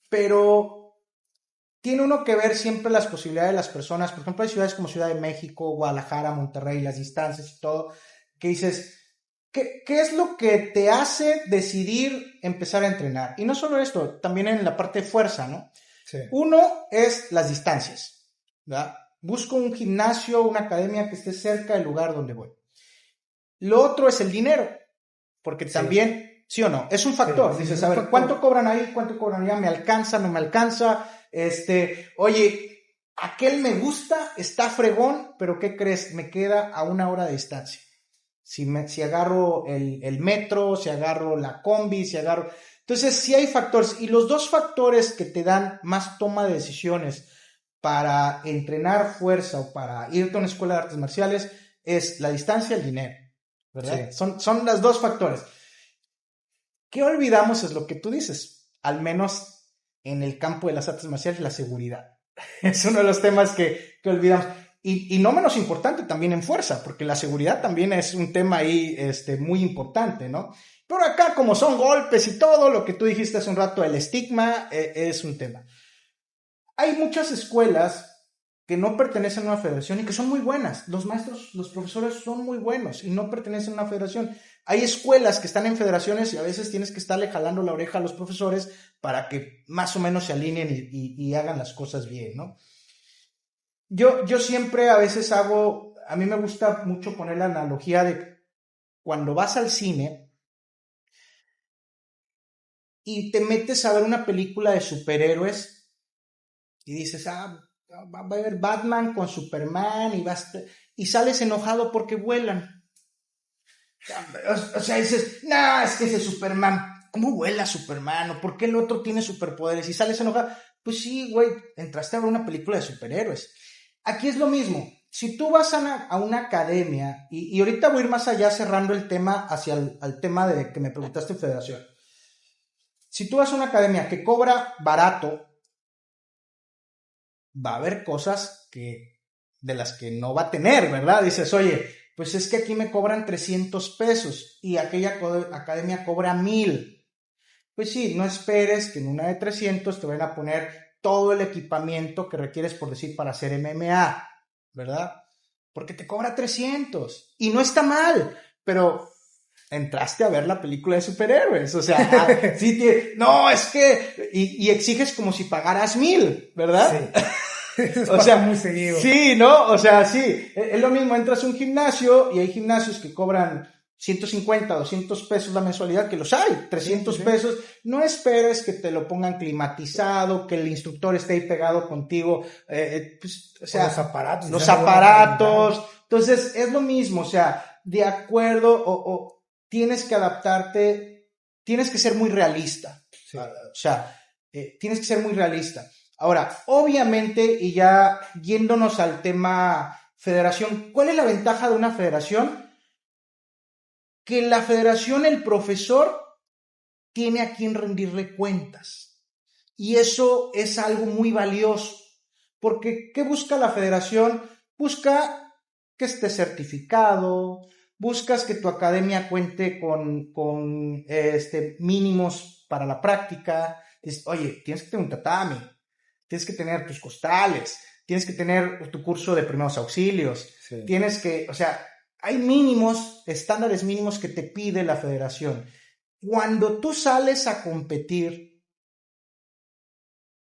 Pero tiene uno que ver siempre las posibilidades de las personas. Por ejemplo, hay ciudades como Ciudad de México, Guadalajara, Monterrey, las distancias y todo, que dices, ¿qué es lo que te hace decidir empezar a entrenar? Y no solo esto, también en la parte de fuerza, ¿no? Sí. Uno es las distancias, ¿verdad? Busco un gimnasio, una academia que esté cerca del lugar donde voy. Lo otro es el dinero, porque también, ¿sí o no? Es un factor. Sí, dices, a ver, ¿cuánto cobran ahí? ¿Cuánto cobran allá? ¿Me alcanza? ¿No me alcanza? Oye, aquel me gusta, está fregón, pero ¿qué crees? Me queda a 1 hora de distancia. Si agarro el metro, si agarro la combi, Entonces, sí hay factores, y los dos factores que te dan más toma de decisiones para entrenar fuerza o para irte a una escuela de artes marciales es la distancia y el dinero, ¿verdad? Sí. Son los dos factores. ¿Qué olvidamos? Es lo que tú dices, al menos en el campo de las artes marciales, la seguridad. Es uno de los temas que olvidamos. Y no menos importante también en fuerza, porque la seguridad también es un tema ahí muy importante, ¿no? Pero acá, como son golpes y todo, lo que tú dijiste hace un rato, el estigma es un tema. Hay muchas escuelas que no pertenecen a una federación y que son muy buenas. Los maestros, los profesores son muy buenos y no pertenecen a una federación. Hay escuelas que están en federaciones y a veces tienes que estarle jalando la oreja a los profesores para que más o menos se alineen y hagan las cosas bien, ¿no? Yo siempre a veces a mí me gusta mucho poner la analogía de cuando vas al cine y te metes a ver una película de superhéroes y dices, va a haber Batman con Superman y sales enojado porque vuelan. O sea, dices, no, es que ese Superman, ¿cómo vuela Superman? ¿O por qué el otro tiene superpoderes? Y sales enojado. Pues sí, güey, entraste a ver una película de superhéroes. Aquí es lo mismo. Si tú vas a una academia, y ahorita voy a ir más allá cerrando el tema hacia el tema de que me preguntaste en federación. Si tú vas a una academia que cobra barato, va a haber cosas de las que no va a tener, ¿verdad? Dices, oye, pues es que aquí me cobran 300 pesos y aquella academia cobra 1,000. Pues sí, no esperes que en una de 300 te vayan a poner todo el equipamiento que requieres, por decir, para hacer MMA, ¿verdad? Porque te cobra 300 y no está mal, pero entraste a ver la película de superhéroes, o sea, sí, no, es que, y exiges como si pagaras 1,000, ¿verdad?
Sí.
O sea,
muy seguido.
Sí, ¿no? O sea, sí, es lo mismo, entras a un gimnasio y hay gimnasios que cobran 150, 200 pesos la mensualidad, que los hay, 300 pesos, no esperes que te lo pongan climatizado, que el instructor esté ahí pegado contigo, pues, o sea, los aparatos, entonces es lo mismo, o sea, de acuerdo, o tienes que adaptarte, tienes que ser muy realista, sí. O sea, tienes que ser muy realista. Ahora, obviamente, y ya yéndonos al tema federación, ¿cuál es la ventaja de una federación? Que la federación, el profesor, tiene a quien rendirle cuentas. Y eso es algo muy valioso. Porque, ¿qué busca la federación? Busca que esté certificado, buscas que tu academia cuente con mínimos para la práctica. Oye, tienes que tener un tatami, tienes que tener tus costales, tienes que tener tu curso de primeros auxilios, sí. Tienes que, o sea, hay mínimos, estándares mínimos que te pide la federación. Cuando tú sales a competir,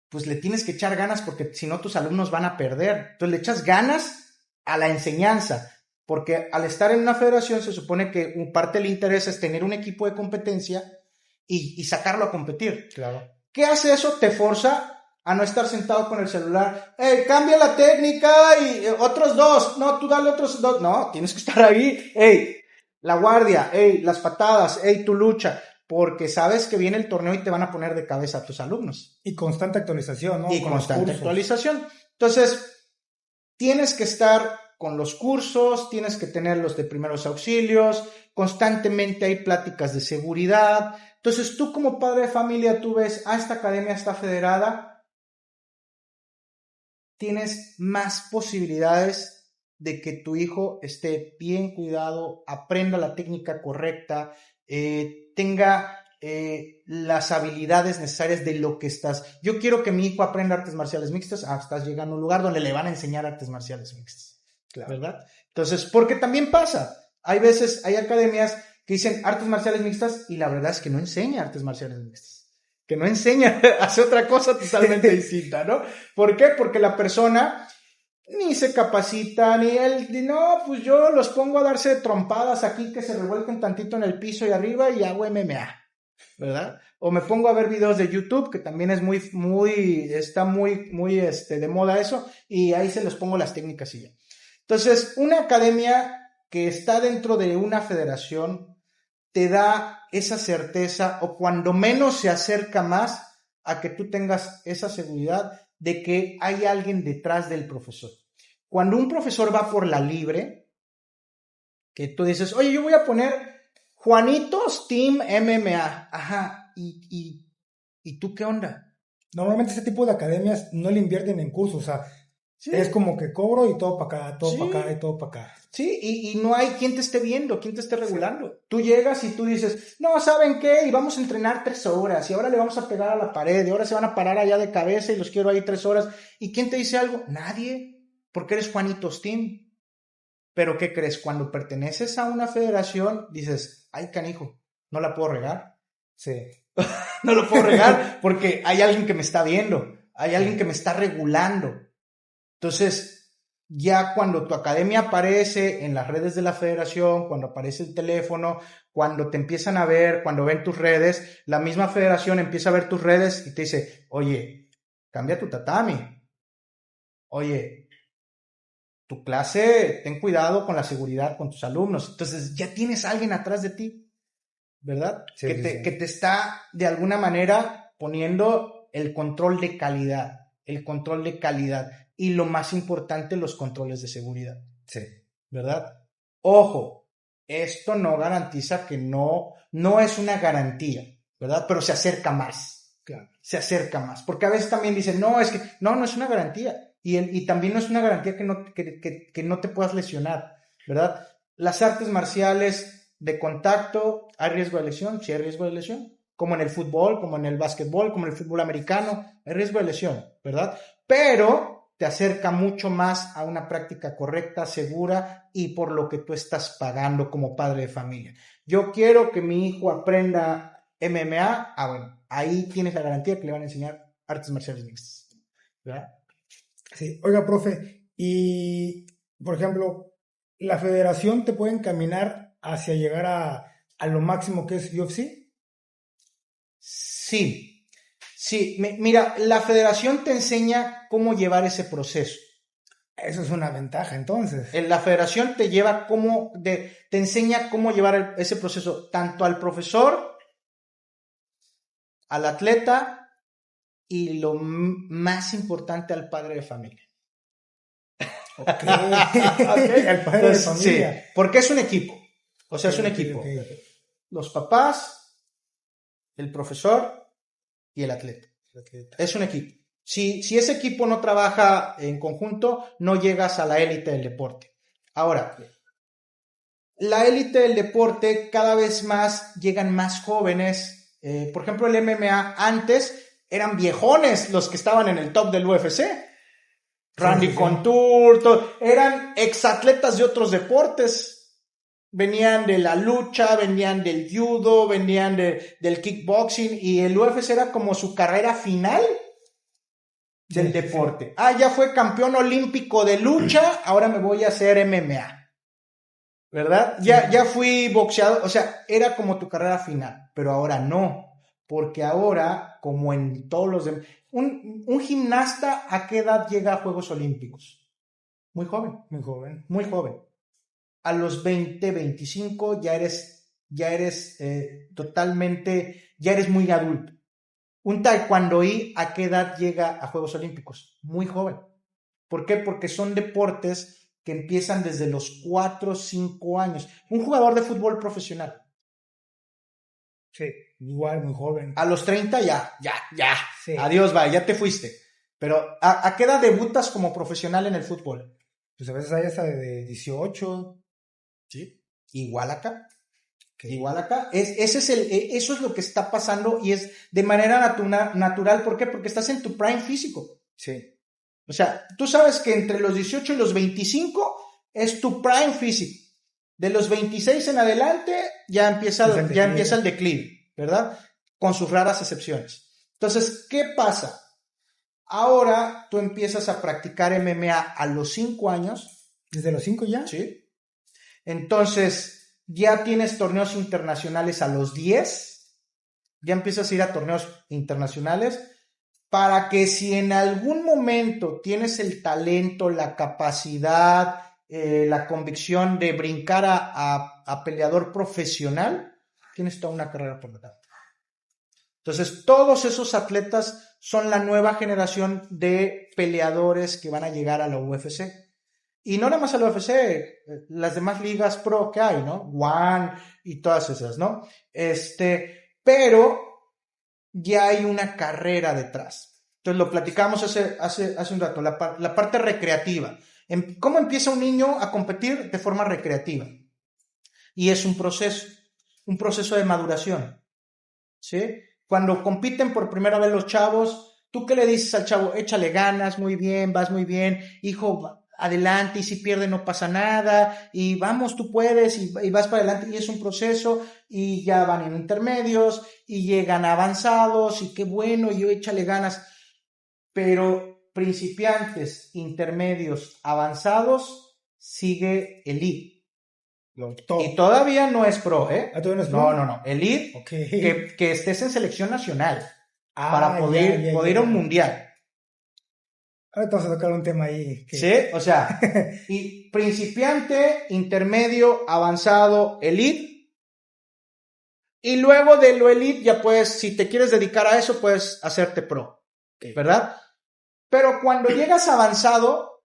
pues le tienes que echar ganas porque si no tus alumnos van a perder. Entonces le echas ganas a la enseñanza, porque al estar en una federación se supone que parte del interés es tener un equipo de competencia y sacarlo a competir.
Claro.
¿Qué hace eso? Te forza a no estar sentado con el celular. Cambia la técnica y otros 2. No, tú dale otros 2. No, tienes que estar ahí. La guardia, las patadas, tu lucha. Porque sabes que viene el torneo y te van a poner de cabeza a tus alumnos.
Y constante actualización, ¿no?
Y constante actualización. Entonces, tienes que estar con los cursos, tienes que tener los de primeros auxilios, constantemente hay pláticas de seguridad. Entonces, tú como padre de familia, tú ves, esta academia está federada, tienes más posibilidades de que tu hijo esté bien cuidado, aprenda la técnica correcta, tenga las habilidades necesarias de lo que estás. Yo quiero que mi hijo aprenda artes marciales mixtas. Estás llegando a un lugar donde le van a enseñar artes marciales mixtas, claro. ¿Verdad? Entonces, porque también pasa, hay veces, hay academias que dicen artes marciales mixtas y la verdad es que no enseña artes marciales mixtas, que no enseña, hace otra cosa totalmente distinta, ¿no? ¿Por qué? Porque la persona ni se capacita, no, pues yo los pongo a darse trompadas aquí que se revuelquen tantito en el piso y arriba y hago MMA, ¿verdad? O me pongo a ver videos de YouTube, que también es está muy de moda eso, y ahí se les pongo las técnicas y ya. Entonces, una academia que está dentro de una federación te da esa certeza, o cuando menos se acerca más a que tú tengas esa seguridad de que hay alguien detrás del profesor. Cuando un profesor va por la libre, que tú dices, oye, yo voy a poner Juanitos Team MMA. Ajá, ¿y tú qué onda?
Normalmente ese tipo de academias no le invierten en cursos, o sea,
Sí.
es como que cobro y todo para acá, todo
Sí.
para acá y todo para acá.
Sí, y no hay quien te esté viendo, quien te esté regulando. Sí. Tú llegas y tú dices, no, ¿saben qué? Y vamos a entrenar 3 horas, y ahora le vamos a pegar a la pared, y ahora se van a parar allá de cabeza y los quiero ahí 3 horas. ¿Y quién te dice algo? Nadie, porque eres Juanitos Team. Pero ¿qué crees? Cuando perteneces a una federación, dices, ay, canijo, no la puedo regar.
Sí.
No lo puedo regar porque hay alguien que me está viendo, hay alguien que me está regulando. Entonces, ya cuando tu academia aparece en las redes de la federación, cuando aparece el teléfono, cuando te empiezan a ver, cuando ven tus redes, la misma federación empieza a ver tus redes y te dice, oye, cambia tu tatami. Oye, tu clase, ten cuidado con la seguridad con tus alumnos. Entonces, ya tienes a alguien atrás de ti, ¿verdad?
Sí,
que te está, de alguna manera, poniendo el control de calidad. Y lo más importante, los controles de seguridad.
Sí.
¿Verdad? Ojo, esto no garantiza que no es una garantía, ¿verdad? Pero se acerca más.
Claro.
Se acerca más. Porque a veces también dicen, no, es que no es una garantía. Y también no es una garantía que no te puedas lesionar, ¿verdad? Las artes marciales de contacto, ¿hay riesgo de lesión? Sí hay riesgo de lesión. Como en el fútbol, como en el básquetbol, como en el fútbol americano, hay riesgo de lesión, ¿verdad? Pero te acerca mucho más a una práctica correcta, segura y por lo que tú estás pagando como padre de familia. Yo quiero que mi hijo aprenda MMA, bueno, ahí tienes la garantía que le van a enseñar artes marciales mixtas, ¿verdad?
Sí, oiga, profe, y por ejemplo, ¿la federación te puede encaminar hacia llegar a lo máximo que es UFC?
Sí, mira, la federación te enseña cómo llevar ese proceso.
Eso es una ventaja, entonces.
La federación te lleva te enseña cómo llevar ese proceso, tanto al profesor, al atleta y lo más importante al padre de familia.
Ok. Al padre de familia.
Sí, porque es un equipo. O sea, es un equipo.
Okay.
Los papás, el profesor y el atleta. Es un equipo. Si ese equipo no trabaja en conjunto, no llegas a la élite del deporte. Ahora, la élite del deporte cada vez más llegan más jóvenes. Por ejemplo, el MMA antes eran viejones los que estaban en el top del UFC. Randy Couture, eran exatletas de otros deportes. Venían de la lucha, venían del judo, venían del kickboxing y el UFC era como su carrera final del deporte. Ya fue campeón olímpico de lucha, ahora me voy a hacer MMA. ¿Verdad? Ya fui boxeador, o sea, era como tu carrera final, pero ahora no, porque ahora, como en todos los demás, un gimnasta, ¿a qué edad llega a Juegos Olímpicos? Muy joven. A los 20, 25 ya eres totalmente, ya eres muy adulto. Un taekwondoí, ¿a qué edad llega a Juegos Olímpicos? Muy joven. ¿Por qué? Porque son deportes que empiezan desde los 4 o 5 años. Un jugador de fútbol profesional.
Sí, igual, muy joven.
A los 30 ya. Sí. Adiós, bye, ya te fuiste. Pero, ¿a qué edad debutas como profesional en el fútbol?
Pues a veces hay hasta de 18.
Sí. Igual acá. Okay. Igual acá. Eso es lo que está pasando y es de manera natural. ¿Por qué? Porque estás en tu prime físico.
Sí.
O sea, tú sabes que entre los 18 y los 25 es tu prime físico. De los 26 en adelante ya empieza el declive, ¿verdad? Con sus raras excepciones. Entonces, ¿qué pasa? Ahora tú empiezas a practicar MMA a los 5 años.
¿Desde los 5 ya?
Sí. Entonces, ya tienes torneos internacionales a los 10. Ya empiezas a ir a torneos internacionales. Para que si en algún momento tienes el talento, la capacidad, la convicción de brincar a peleador profesional, tienes toda una carrera por delante. Entonces, todos esos atletas son la nueva generación de peleadores que van a llegar a la UFC. Y no nada más a la UFC, las demás ligas pro que hay, ¿no? One y todas esas, ¿no? Pero ya hay una carrera detrás. Entonces, lo platicamos hace un rato, la parte recreativa. ¿Cómo empieza un niño a competir de forma recreativa? Y es un proceso de maduración, ¿sí? Cuando compiten por primera vez los chavos, ¿tú qué le dices al chavo? Échale ganas, muy bien, vas muy bien, hijo, adelante, y si pierde no pasa nada, y vamos, tú puedes, y vas para adelante, y es un proceso, y ya van en intermedios, y llegan avanzados, y qué bueno, y échale ganas. Pero principiantes, intermedios, avanzados, sigue elite. Y todavía no es pro, ¿eh?
¿Todavía no es pro?
No. Elite,
okay.
que estés en selección nacional para poder ir a un mundial.
Ahorita vamos a tocar un tema ahí.
Sí, o sea, y principiante, intermedio, avanzado, elite. Y luego de lo elite ya puedes, si te quieres dedicar a eso, puedes hacerte pro, ¿verdad? Pero cuando llegas avanzado,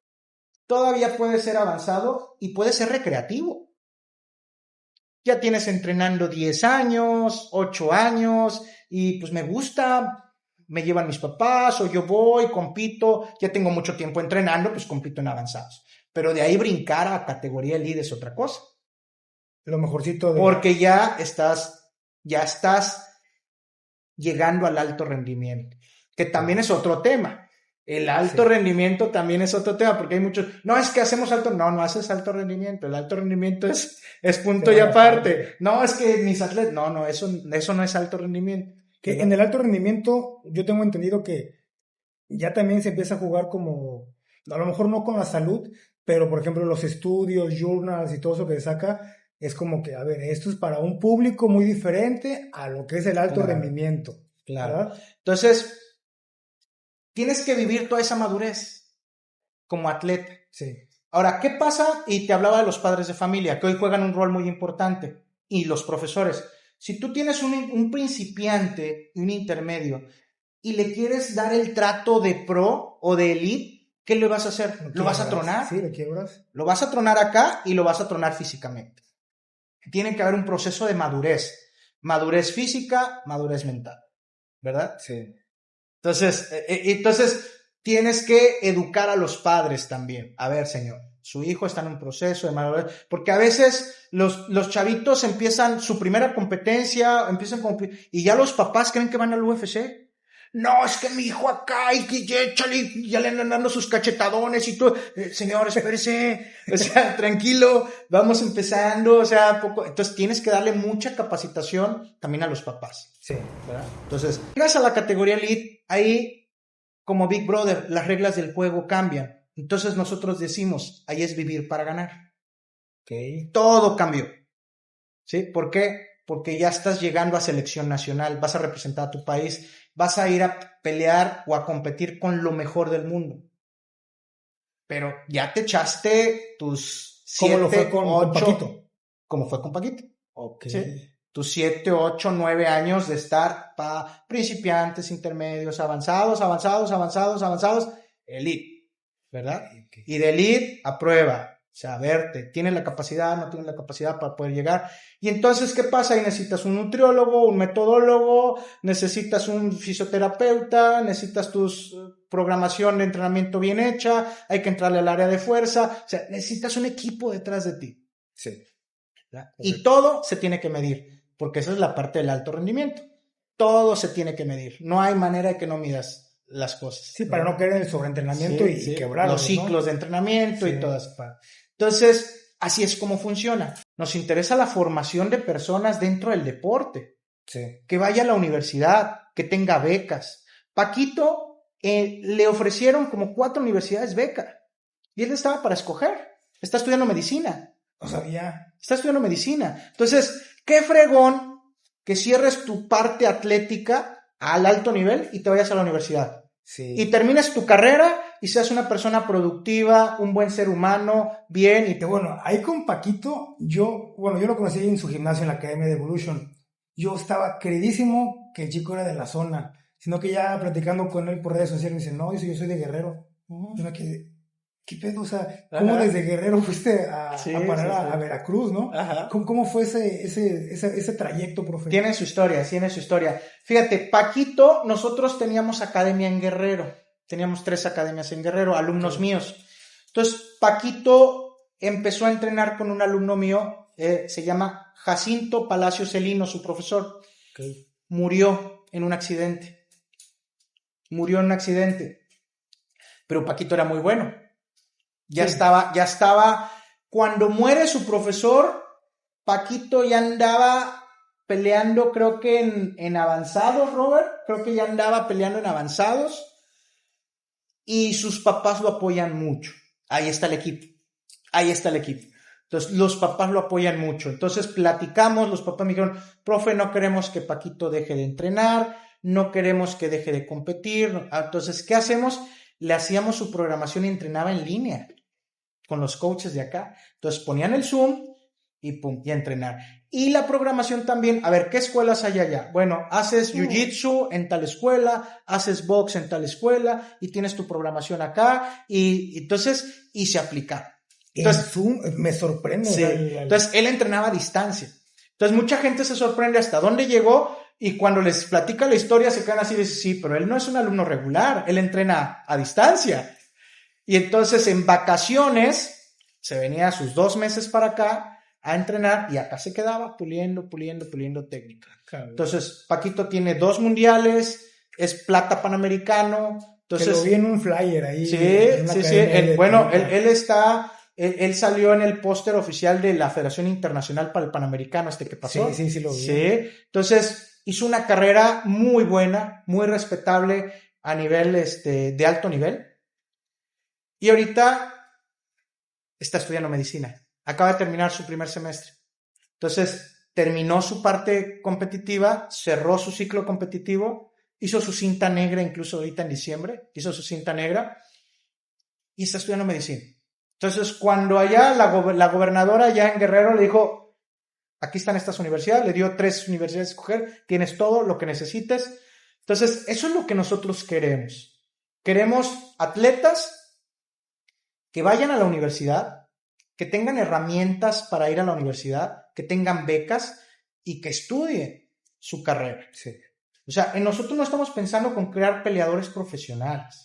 todavía puedes ser avanzado y puedes ser recreativo. Ya tienes entrenando 10 años, 8 años, y pues me gusta, me llevan mis papás, o yo voy, compito, ya tengo mucho tiempo entrenando, pues compito en avanzados. Pero de ahí brincar a categoría elite es otra cosa.
Lo mejorcito de...
Porque ya estás llegando al alto rendimiento, que también es otro tema. El alto rendimiento también es otro tema, porque hay muchos, no, es que hacemos no haces alto rendimiento, el alto rendimiento es punto y aparte. No, es que mis atletas, no, eso no es alto rendimiento.
Que en el alto rendimiento yo tengo entendido que ya también se empieza a jugar como, a lo mejor no con la salud, pero por ejemplo los estudios, journals y todo eso que se saca, es como que, a ver, esto es para un público muy diferente a lo que es el alto rendimiento.
Claro.
¿Verdad?
Entonces, tienes que vivir toda esa madurez como atleta.
Sí.
Ahora, ¿qué pasa? Y te hablaba de los padres de familia, que hoy juegan un rol muy importante, y los profesores. Si tú tienes un principiante y un intermedio y le quieres dar el trato de pro o de elite, ¿qué le vas a hacer? ¿Lo vas a tronar?
Sí, lo quiebras.
Lo vas a tronar acá y lo vas a tronar físicamente. Tiene que haber un proceso de madurez. Madurez física, madurez mental. ¿Verdad?
Sí.
Entonces tienes que educar a los padres también. A ver, señor, su hijo está en un proceso de madurez, porque a veces los chavitos empiezan su primera competencia, y ya los papás creen que van al UFC. No, es que mi hijo acá y que ya le andan dando sus cachetadones y tú, señor, espérese, o sea, tranquilo, vamos empezando, o sea, poco. Entonces tienes que darle mucha capacitación también a los papás.
Sí,
¿verdad? Entonces, llegas a la categoría elite, ahí, como Big Brother, las reglas del juego cambian. Entonces nosotros decimos, ahí es vivir para ganar.
Okay.
Todo cambió. ¿Sí? ¿Por qué? Porque ya estás llegando a selección nacional, vas a representar a tu país, vas a ir a pelear o a competir con lo mejor del mundo. Pero ya te echaste tus 7, 8...
Paquito?
Como fue con Paquito.
Okay.
¿Sí? Tus 7, 8, 9 años de estar para principiantes, intermedios, avanzados, elite, ¿verdad? Okay. Y de elite a prueba. O sea, verte, ¿tienes la capacidad? ¿No tienes la capacidad para poder llegar? Y entonces, ¿qué pasa? Ahí necesitas un nutriólogo, un metodólogo, necesitas un fisioterapeuta, necesitas tu programación de entrenamiento bien hecha, hay que entrarle al área de fuerza, o sea, necesitas un equipo detrás de ti.
Sí.
¿Verdad? Y todo se tiene que medir, porque esa es la parte del alto rendimiento. Todo se tiene que medir. No hay manera de que no midas las cosas.
Sí, para no caer en el sobreentrenamiento y quebrar
los ciclos, ¿no?, de entrenamiento y todo eso. Entonces, así es como funciona. Nos interesa la formación de personas dentro del deporte.
Sí.
Que vaya a la universidad, que tenga becas. Paquito le ofrecieron como 4 universidades beca y él estaba para escoger. Está estudiando medicina.
No sabía.
Está estudiando medicina. Entonces, qué fregón que cierres tu parte atlética al alto nivel y te vayas a la universidad.
Sí.
Y termines tu carrera y seas una persona productiva, un buen ser humano, bien.
Y bueno, ahí con Paquito, yo lo conocí en su gimnasio en la Academia de Evolution. yo estaba creidísimo que el chico era de la zona, sino que ya platicando con él por redes sociales me dice, no, yo soy de Guerrero. Yo me quedé, ¿qué pedo? O sea, ¿cómo desde Guerrero fuiste a parar a Veracruz, no? ¿Cómo fue ese trayecto, profe?
Tiene su historia. Fíjate, Paquito, nosotros teníamos academia en Guerrero. Teníamos 3 academias en Guerrero, alumnos míos. Entonces, Paquito empezó a entrenar con un alumno mío, se llama Jacinto Palacio Celino, su profesor. Murió en un accidente. Pero Paquito era muy bueno. Ya estaba. Cuando muere su profesor, Paquito ya andaba peleando, creo que en avanzados, Robert. Creo que ya andaba peleando en avanzados. Y sus papás lo apoyan mucho. Ahí está el equipo. Entonces, los papás lo apoyan mucho. Entonces, platicamos, los papás me dijeron, profe, no queremos que Paquito deje de entrenar, no queremos que deje de competir. Entonces, ¿qué hacemos? Le hacíamos su programación y entrenaba en línea con los coaches de acá. Entonces, ponían el Zoom y pum, y a entrenar. Y la programación también, a ver, ¿qué escuelas hay allá? Bueno, haces Jiu-Jitsu en tal escuela, haces box en tal escuela y tienes tu programación acá y entonces, y se aplica.
Entonces, Zoom me sorprende.
Sí. Entonces, él entrenaba a distancia. Entonces, mucha gente se sorprende hasta dónde llegó y cuando les platica la historia se quedan así de, sí, pero él no es un alumno regular, él entrena a distancia. Y entonces, en vacaciones, se venía sus 2 meses para acá a entrenar y acá se quedaba puliendo técnica. Claro. Entonces, Paquito tiene 2 mundiales, es plata panamericano. Entonces,
que lo vi en un flyer ahí.
Sí. Él salió en el póster oficial de la Federación Internacional para el Panamericano que pasó.
Sí, lo vi.
Sí, entonces hizo una carrera muy buena, muy respetable a nivel de alto nivel. Y ahorita está estudiando medicina. Acaba de terminar su primer semestre. Entonces, terminó su parte competitiva, cerró su ciclo competitivo, hizo su cinta negra incluso ahorita en diciembre, hizo su cinta negra y está estudiando medicina. Entonces, cuando allá la gobernadora allá en Guerrero le dijo, aquí están estas universidades, le dio 3 universidades a escoger, tienes todo lo que necesites. Entonces, eso es lo que nosotros queremos. Queremos atletas que vayan a la universidad, que tengan herramientas para ir a la universidad, que tengan becas y que estudien su carrera.
Sí.
O sea, nosotros no estamos pensando con crear peleadores profesionales.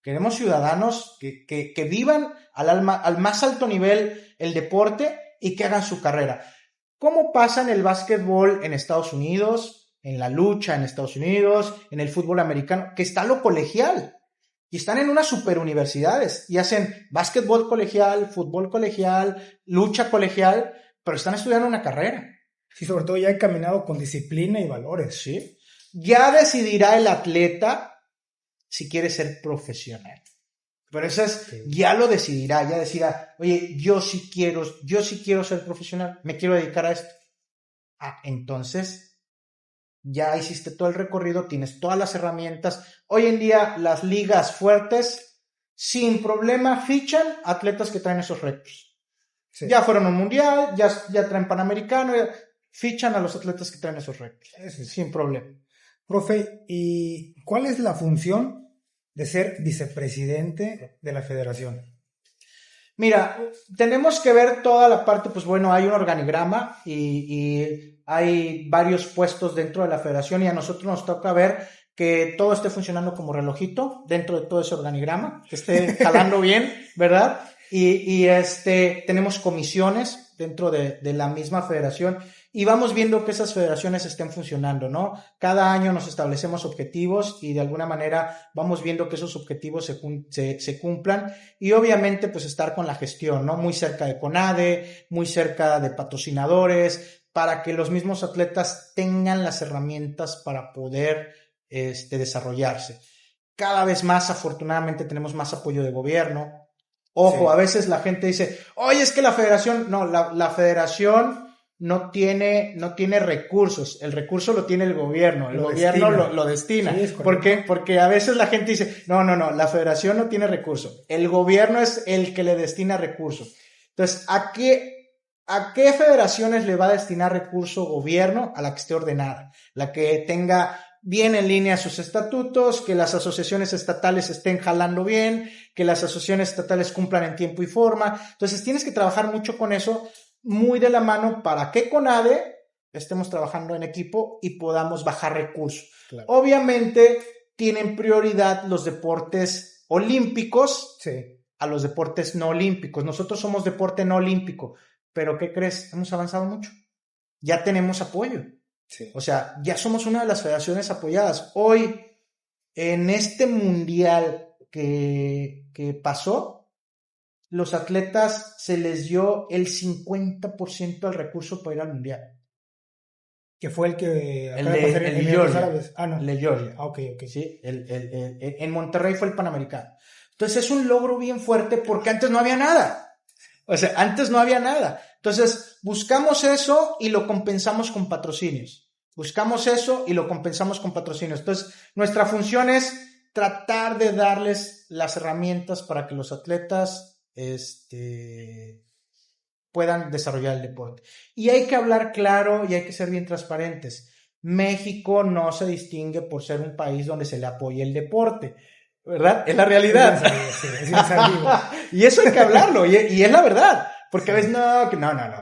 Queremos ciudadanos que vivan al más alto nivel el deporte y que hagan su carrera. ¿Cómo pasa en el básquetbol en Estados Unidos, en la lucha en Estados Unidos, en el fútbol americano? Que está lo colegial. Y están en unas superuniversidades y hacen básquetbol colegial, fútbol colegial, lucha colegial, pero están estudiando una carrera.
Sí, sobre todo ya encaminado con disciplina y valores.
Sí. Ya decidirá el atleta si quiere ser profesional. Pero eso es, ya lo decidirá, oye, yo sí quiero ser profesional, me quiero dedicar a esto. Entonces, ya hiciste todo el recorrido, tienes todas las herramientas. Hoy en día, las ligas fuertes, sin problema, fichan atletas que traen esos retos. Sí. Ya fueron a un mundial, ya traen panamericano, fichan a los atletas que traen esos retos. Sin problema.
Profe, ¿y cuál es la función de ser vicepresidente de la federación?
Mira, tenemos que ver toda la parte, pues bueno, hay un organigrama y hay varios puestos dentro de la federación y a nosotros nos toca ver que todo esté funcionando como relojito dentro de todo ese organigrama, que esté jalando bien, ¿verdad? Y tenemos comisiones dentro de la misma federación y vamos viendo que esas federaciones estén funcionando, ¿no? Cada año nos establecemos objetivos y de alguna manera vamos viendo que esos objetivos se cumplan y obviamente pues estar con la gestión, ¿no? Muy cerca de CONADE, muy cerca de patrocinadores, para que los mismos atletas tengan las herramientas para poder desarrollarse. Cada vez más, afortunadamente, tenemos más apoyo de gobierno. Ojo, sí. A veces la gente dice, oye, es que la federación, no, la federación no tiene recursos, el recurso lo tiene el gobierno, el gobierno lo destina. Sí, ¿por qué? Porque a veces la gente dice, no, la federación no tiene recursos, el gobierno es el que le destina recursos. Entonces, ¿A qué federaciones le va a destinar recurso gobierno? A la que esté ordenada, la que tenga bien en línea sus estatutos, que las asociaciones estatales estén jalando bien, que las asociaciones estatales cumplan en tiempo y forma. Entonces tienes que trabajar mucho con eso, muy de la mano, para que con ADE estemos trabajando en equipo y podamos bajar recursos. Claro. Obviamente tienen prioridad los deportes olímpicos,
sí,
a los deportes no olímpicos. Nosotros somos deporte no olímpico, pero ¿qué crees? Hemos avanzado mucho. Ya tenemos apoyo.
Sí.
O sea, ya somos una de las federaciones apoyadas. Hoy, en este mundial que pasó, los atletas se les dio el 50% del recurso para ir al mundial.
Que fue el que
acaba de pasar en Emiratos Árabes.
No.
El de Georgia.
Ok.
Sí, en Monterrey fue el Panamericano. Entonces es un logro bien fuerte porque antes no había nada. O sea, antes no había nada. Entonces buscamos eso y lo compensamos con patrocinios. Entonces nuestra función es tratar de darles las herramientas para que los atletas puedan desarrollar el deporte. Y hay que hablar claro y hay que ser bien transparentes. México no se distingue por ser un país donde se le apoye el deporte, ¿verdad? Es la realidad.
Es
y eso hay que hablarlo, y es la verdad. Porque a veces no,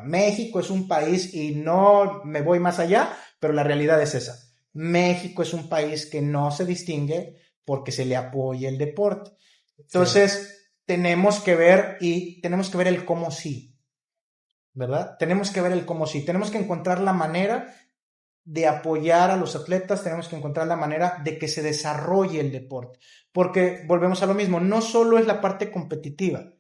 México es un país y no me voy más allá, pero la realidad es esa. México es un país que no se distingue porque se le apoye el deporte. Entonces, tenemos que ver el cómo sí, ¿verdad? Tenemos que ver el cómo sí. Tenemos que encontrar la manera de apoyar a los atletas, tenemos que encontrar la manera de que se desarrolle el deporte. Porque volvemos a lo mismo, no solo es la parte competitiva.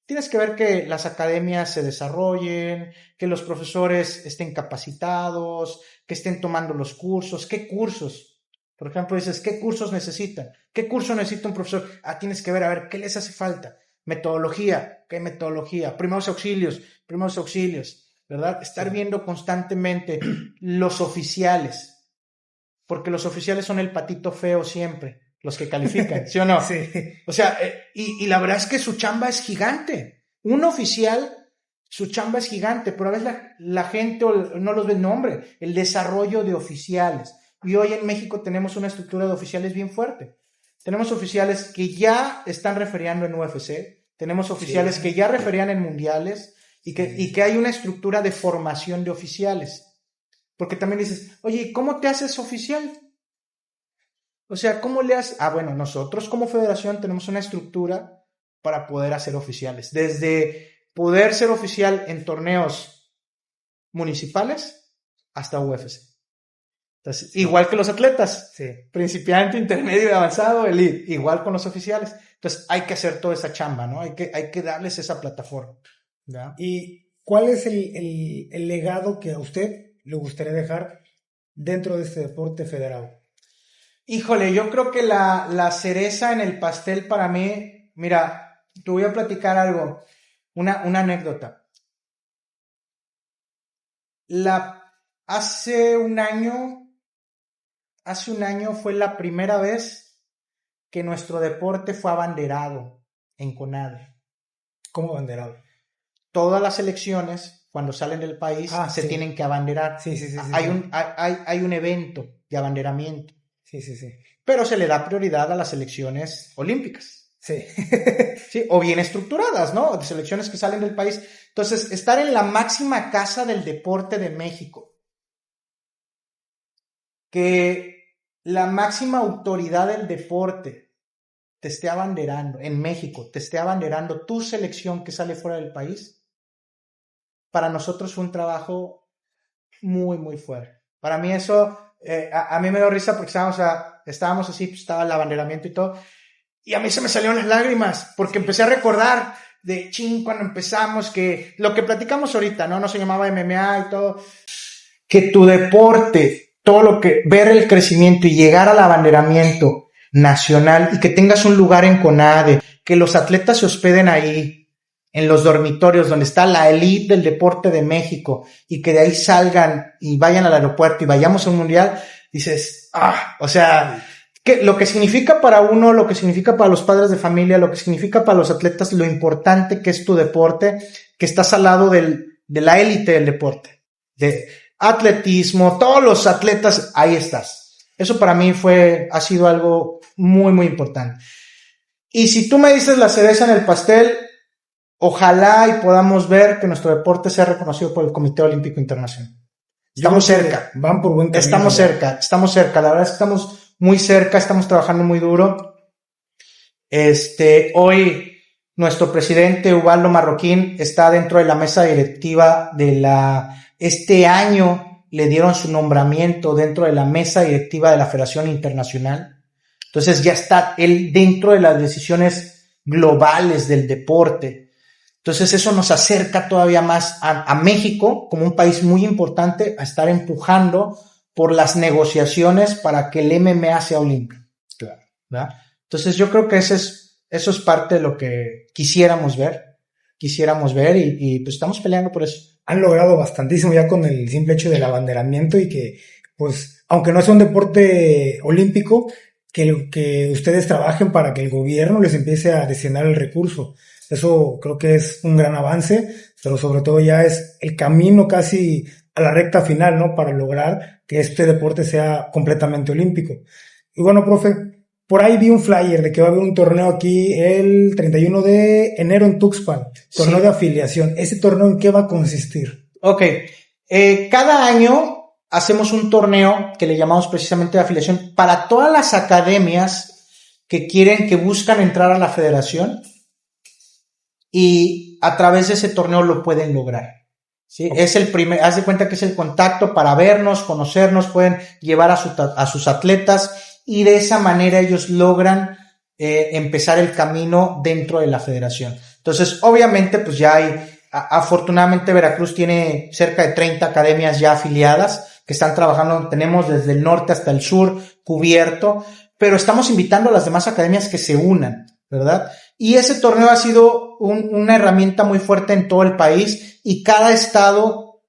Tienes que ver que las academias se desarrollen, que los profesores estén capacitados, que estén tomando los cursos. ¿Qué cursos? Por ejemplo, dices, ¿qué cursos necesitan? ¿Qué curso necesita un profesor? Tienes que ver, ¿qué les hace falta? Metodología, ¿qué metodología? Primeros auxilios, ¿verdad? Estar viendo constantemente los oficiales, porque los oficiales son el patito feo siempre. Los que califican, ¿sí o no?
Sí.
O sea, y la verdad es que su chamba es gigante. Un oficial, su chamba es gigante, pero a veces la gente no los ve. No, hombre, el desarrollo de oficiales. Y hoy en México tenemos una estructura de oficiales bien fuerte. Tenemos oficiales que ya están referiando en UFC, tenemos oficiales que ya referían en mundiales y que hay una estructura de formación de oficiales. Porque también dices, oye, ¿cómo te haces oficial? O sea, ¿cómo le haces? Bueno, nosotros como federación tenemos una estructura para poder hacer oficiales. Desde poder ser oficial en torneos municipales hasta UFC. Entonces, igual que los atletas.
Sí.
Principiante, intermedio y avanzado, elite. Igual con los oficiales. Entonces, hay que hacer toda esa chamba, ¿no? Hay que darles esa plataforma. ¿Ya?
¿Y cuál es el legado que a usted le gustaría dejar dentro de este deporte federado?
Híjole, yo creo que la cereza en el pastel para mí, mira, te voy a platicar algo, una anécdota. Hace un año fue la primera vez que nuestro deporte fue abanderado en CONADE.
¿Cómo abanderado?
Todas las selecciones, cuando salen del país, se tienen que abanderar.
Sí.
Hay un evento de abanderamiento.
Sí.
Pero se le da prioridad a las selecciones olímpicas.
Sí.
Sí, o bien estructuradas, ¿no? De selecciones que salen del país. Entonces, estar en la máxima casa del deporte de México, que la máxima autoridad del deporte te esté abanderando, en México, te esté abanderando tu selección que sale fuera del país, para nosotros fue un trabajo muy, muy fuerte. Para mí eso, a mí me dio risa porque estábamos así, pues estaba el abanderamiento y todo, y a mí se me salieron las lágrimas, porque empecé a recordar de cuando empezamos, que lo que platicamos ahorita, ¿no? No se llamaba MMA y todo, que tu deporte, ver el crecimiento y llegar al abanderamiento nacional y que tengas un lugar en CONADE, que los atletas se hospeden ahí, en los dormitorios donde está la elite del deporte de México, y que de ahí salgan y vayan al aeropuerto y vayamos a un mundial, dices, o sea, que lo que significa para uno, lo que significa para los padres de familia, lo que significa para los atletas, lo importante que es tu deporte, que estás al lado del de la élite del deporte, de atletismo, todos los atletas, ahí estás. Eso para mí ha sido algo muy, muy importante. Y si tú me dices la cereza en el pastel, ojalá y podamos ver que nuestro deporte sea reconocido por el Comité Olímpico Internacional. Estamos cerca.
Van por buen camino.
Estamos cerca. La verdad es que estamos muy cerca, estamos trabajando muy duro. Hoy nuestro presidente Ubaldo Marroquín está dentro de la mesa directiva este año le dieron su nombramiento dentro de la mesa directiva de la Federación Internacional. Entonces ya está él dentro de las decisiones globales del deporte. Entonces eso nos acerca todavía más a México como un país muy importante a estar empujando por las negociaciones para que el MMA sea olímpico.
Claro.
¿Verdad? Entonces yo creo que eso es parte de lo que quisiéramos ver y pues estamos peleando por eso.
Han logrado bastantísimo ya con el simple hecho del abanderamiento y que, pues, aunque no sea un deporte olímpico, que ustedes trabajen para que el gobierno les empiece a destinar el recurso. Eso creo que es un gran avance, pero sobre todo ya es el camino casi a la recta final, ¿no? Para lograr que este deporte sea completamente olímpico. Y bueno, profe, por ahí vi un flyer de que va a haber un torneo aquí el 31 de enero en Tuxpan, torneo de afiliación. ¿Ese torneo en qué va a consistir?
Ok, cada año hacemos un torneo que le llamamos precisamente de afiliación para todas las academias que buscan entrar a la federación y a través de ese torneo lo pueden lograr. ¿Sí? Okay. Es el haz de cuenta que es el contacto para vernos, conocernos, pueden llevar a sus atletas y de esa manera ellos logran empezar el camino dentro de la federación. Entonces, obviamente, pues ya afortunadamente Veracruz tiene cerca de 30 academias ya afiliadas que están trabajando, tenemos desde el norte hasta el sur cubierto, pero estamos invitando a las demás academias que se unan, ¿verdad? Y ese torneo ha sido una herramienta muy fuerte en todo el país y cada estado,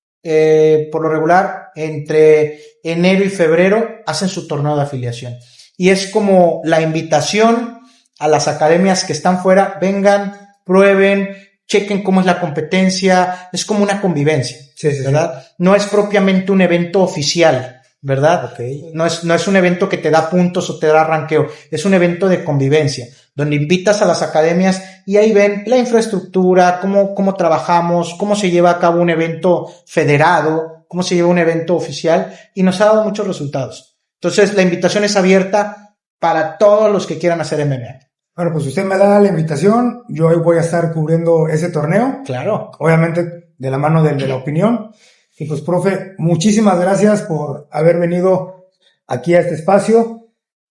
por lo regular, entre enero y febrero, hacen su torneo de afiliación. Y es como la invitación a las academias que están fuera, vengan, prueben, chequen cómo es la competencia, es como una convivencia, ¿verdad? Sí. No es propiamente un evento oficial, ¿verdad? Okay. No es un evento que te da puntos o te da ranqueo, es un evento de convivencia, donde invitas a las academias y ahí ven la infraestructura, cómo trabajamos, cómo se lleva a cabo un evento federado, cómo se lleva un evento oficial y nos ha dado muchos resultados. Entonces la invitación es abierta para todos los que quieran hacer MMA.
Bueno, pues usted me da la invitación, yo hoy voy a estar cubriendo ese torneo.
Claro.
Obviamente de la mano de la opinión. Y pues, profe, muchísimas gracias por haber venido aquí a este espacio.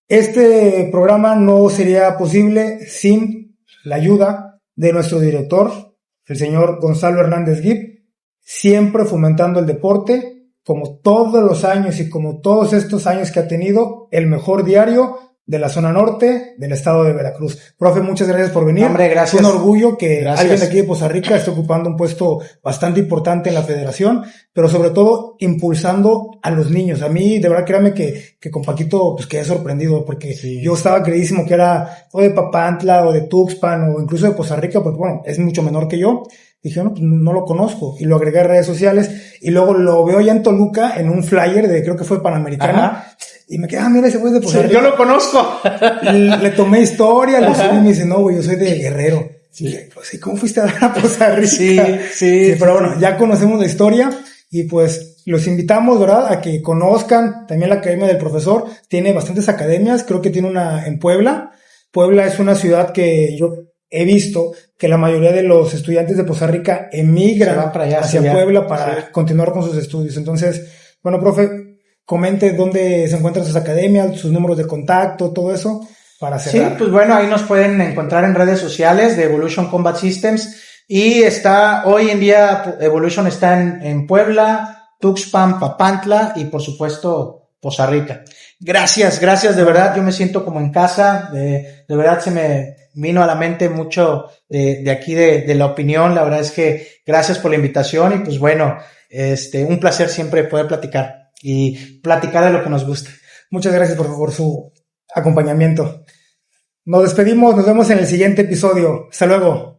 Este programa no sería posible sin la ayuda de nuestro director, el señor Gonzalo Hernández Guib, siempre fomentando el deporte, como todos los años y como todos estos años que ha tenido, el mejor diario de la zona norte del estado de Veracruz. Profe, muchas gracias por venir.
Hombre, gracias.
Es un orgullo que alguien de aquí de Poza Rica esté ocupando un puesto bastante importante en la federación, pero sobre todo impulsando a los niños. A mí, de verdad, créame que con Paquito pues quedé sorprendido, porque yo estaba creidísimo que era o de Papantla o de Tuxpan o incluso de Poza Rica, porque bueno, es mucho menor que yo. Dije, no, pues no lo conozco, y lo agregué a redes sociales, y luego lo veo ya en Toluca, en un flyer de, creo que fue Panamericana. Ajá. Y me quedé, mira, ese güey de Poza Rica.
Sí, yo lo conozco.
Le tomé historia, lo subí y me dice, no, güey, yo soy de Guerrero. Sí. Y pues, ¿y cómo fuiste a dar a Poza Rica? Sí, pero bueno, ya conocemos la historia y pues los invitamos, ¿verdad?, a que conozcan también la Academia del Profesor. Tiene bastantes academias, creo que tiene una en Puebla. Puebla es una ciudad que yo he visto que la mayoría de los estudiantes de Poza Rica emigran para allá, hacia Puebla para continuar con sus estudios. Entonces, bueno, profe, comente dónde se encuentran sus academias, sus números de contacto, todo eso, para cerrar.
Sí, pues bueno, ahí nos pueden encontrar en redes sociales de Evolution Combat Systems y hoy en día Evolution está en Puebla, Tuxpan, Papantla y por supuesto Poza Rica. Gracias, de verdad, yo me siento como en casa, de verdad se me vino a la mente mucho de aquí de la opinión, la verdad es que gracias por la invitación y pues bueno, un placer siempre poder platicar y platicar de lo que nos gusta.
Muchas gracias por su acompañamiento. Nos despedimos, nos vemos en el siguiente episodio. Hasta luego.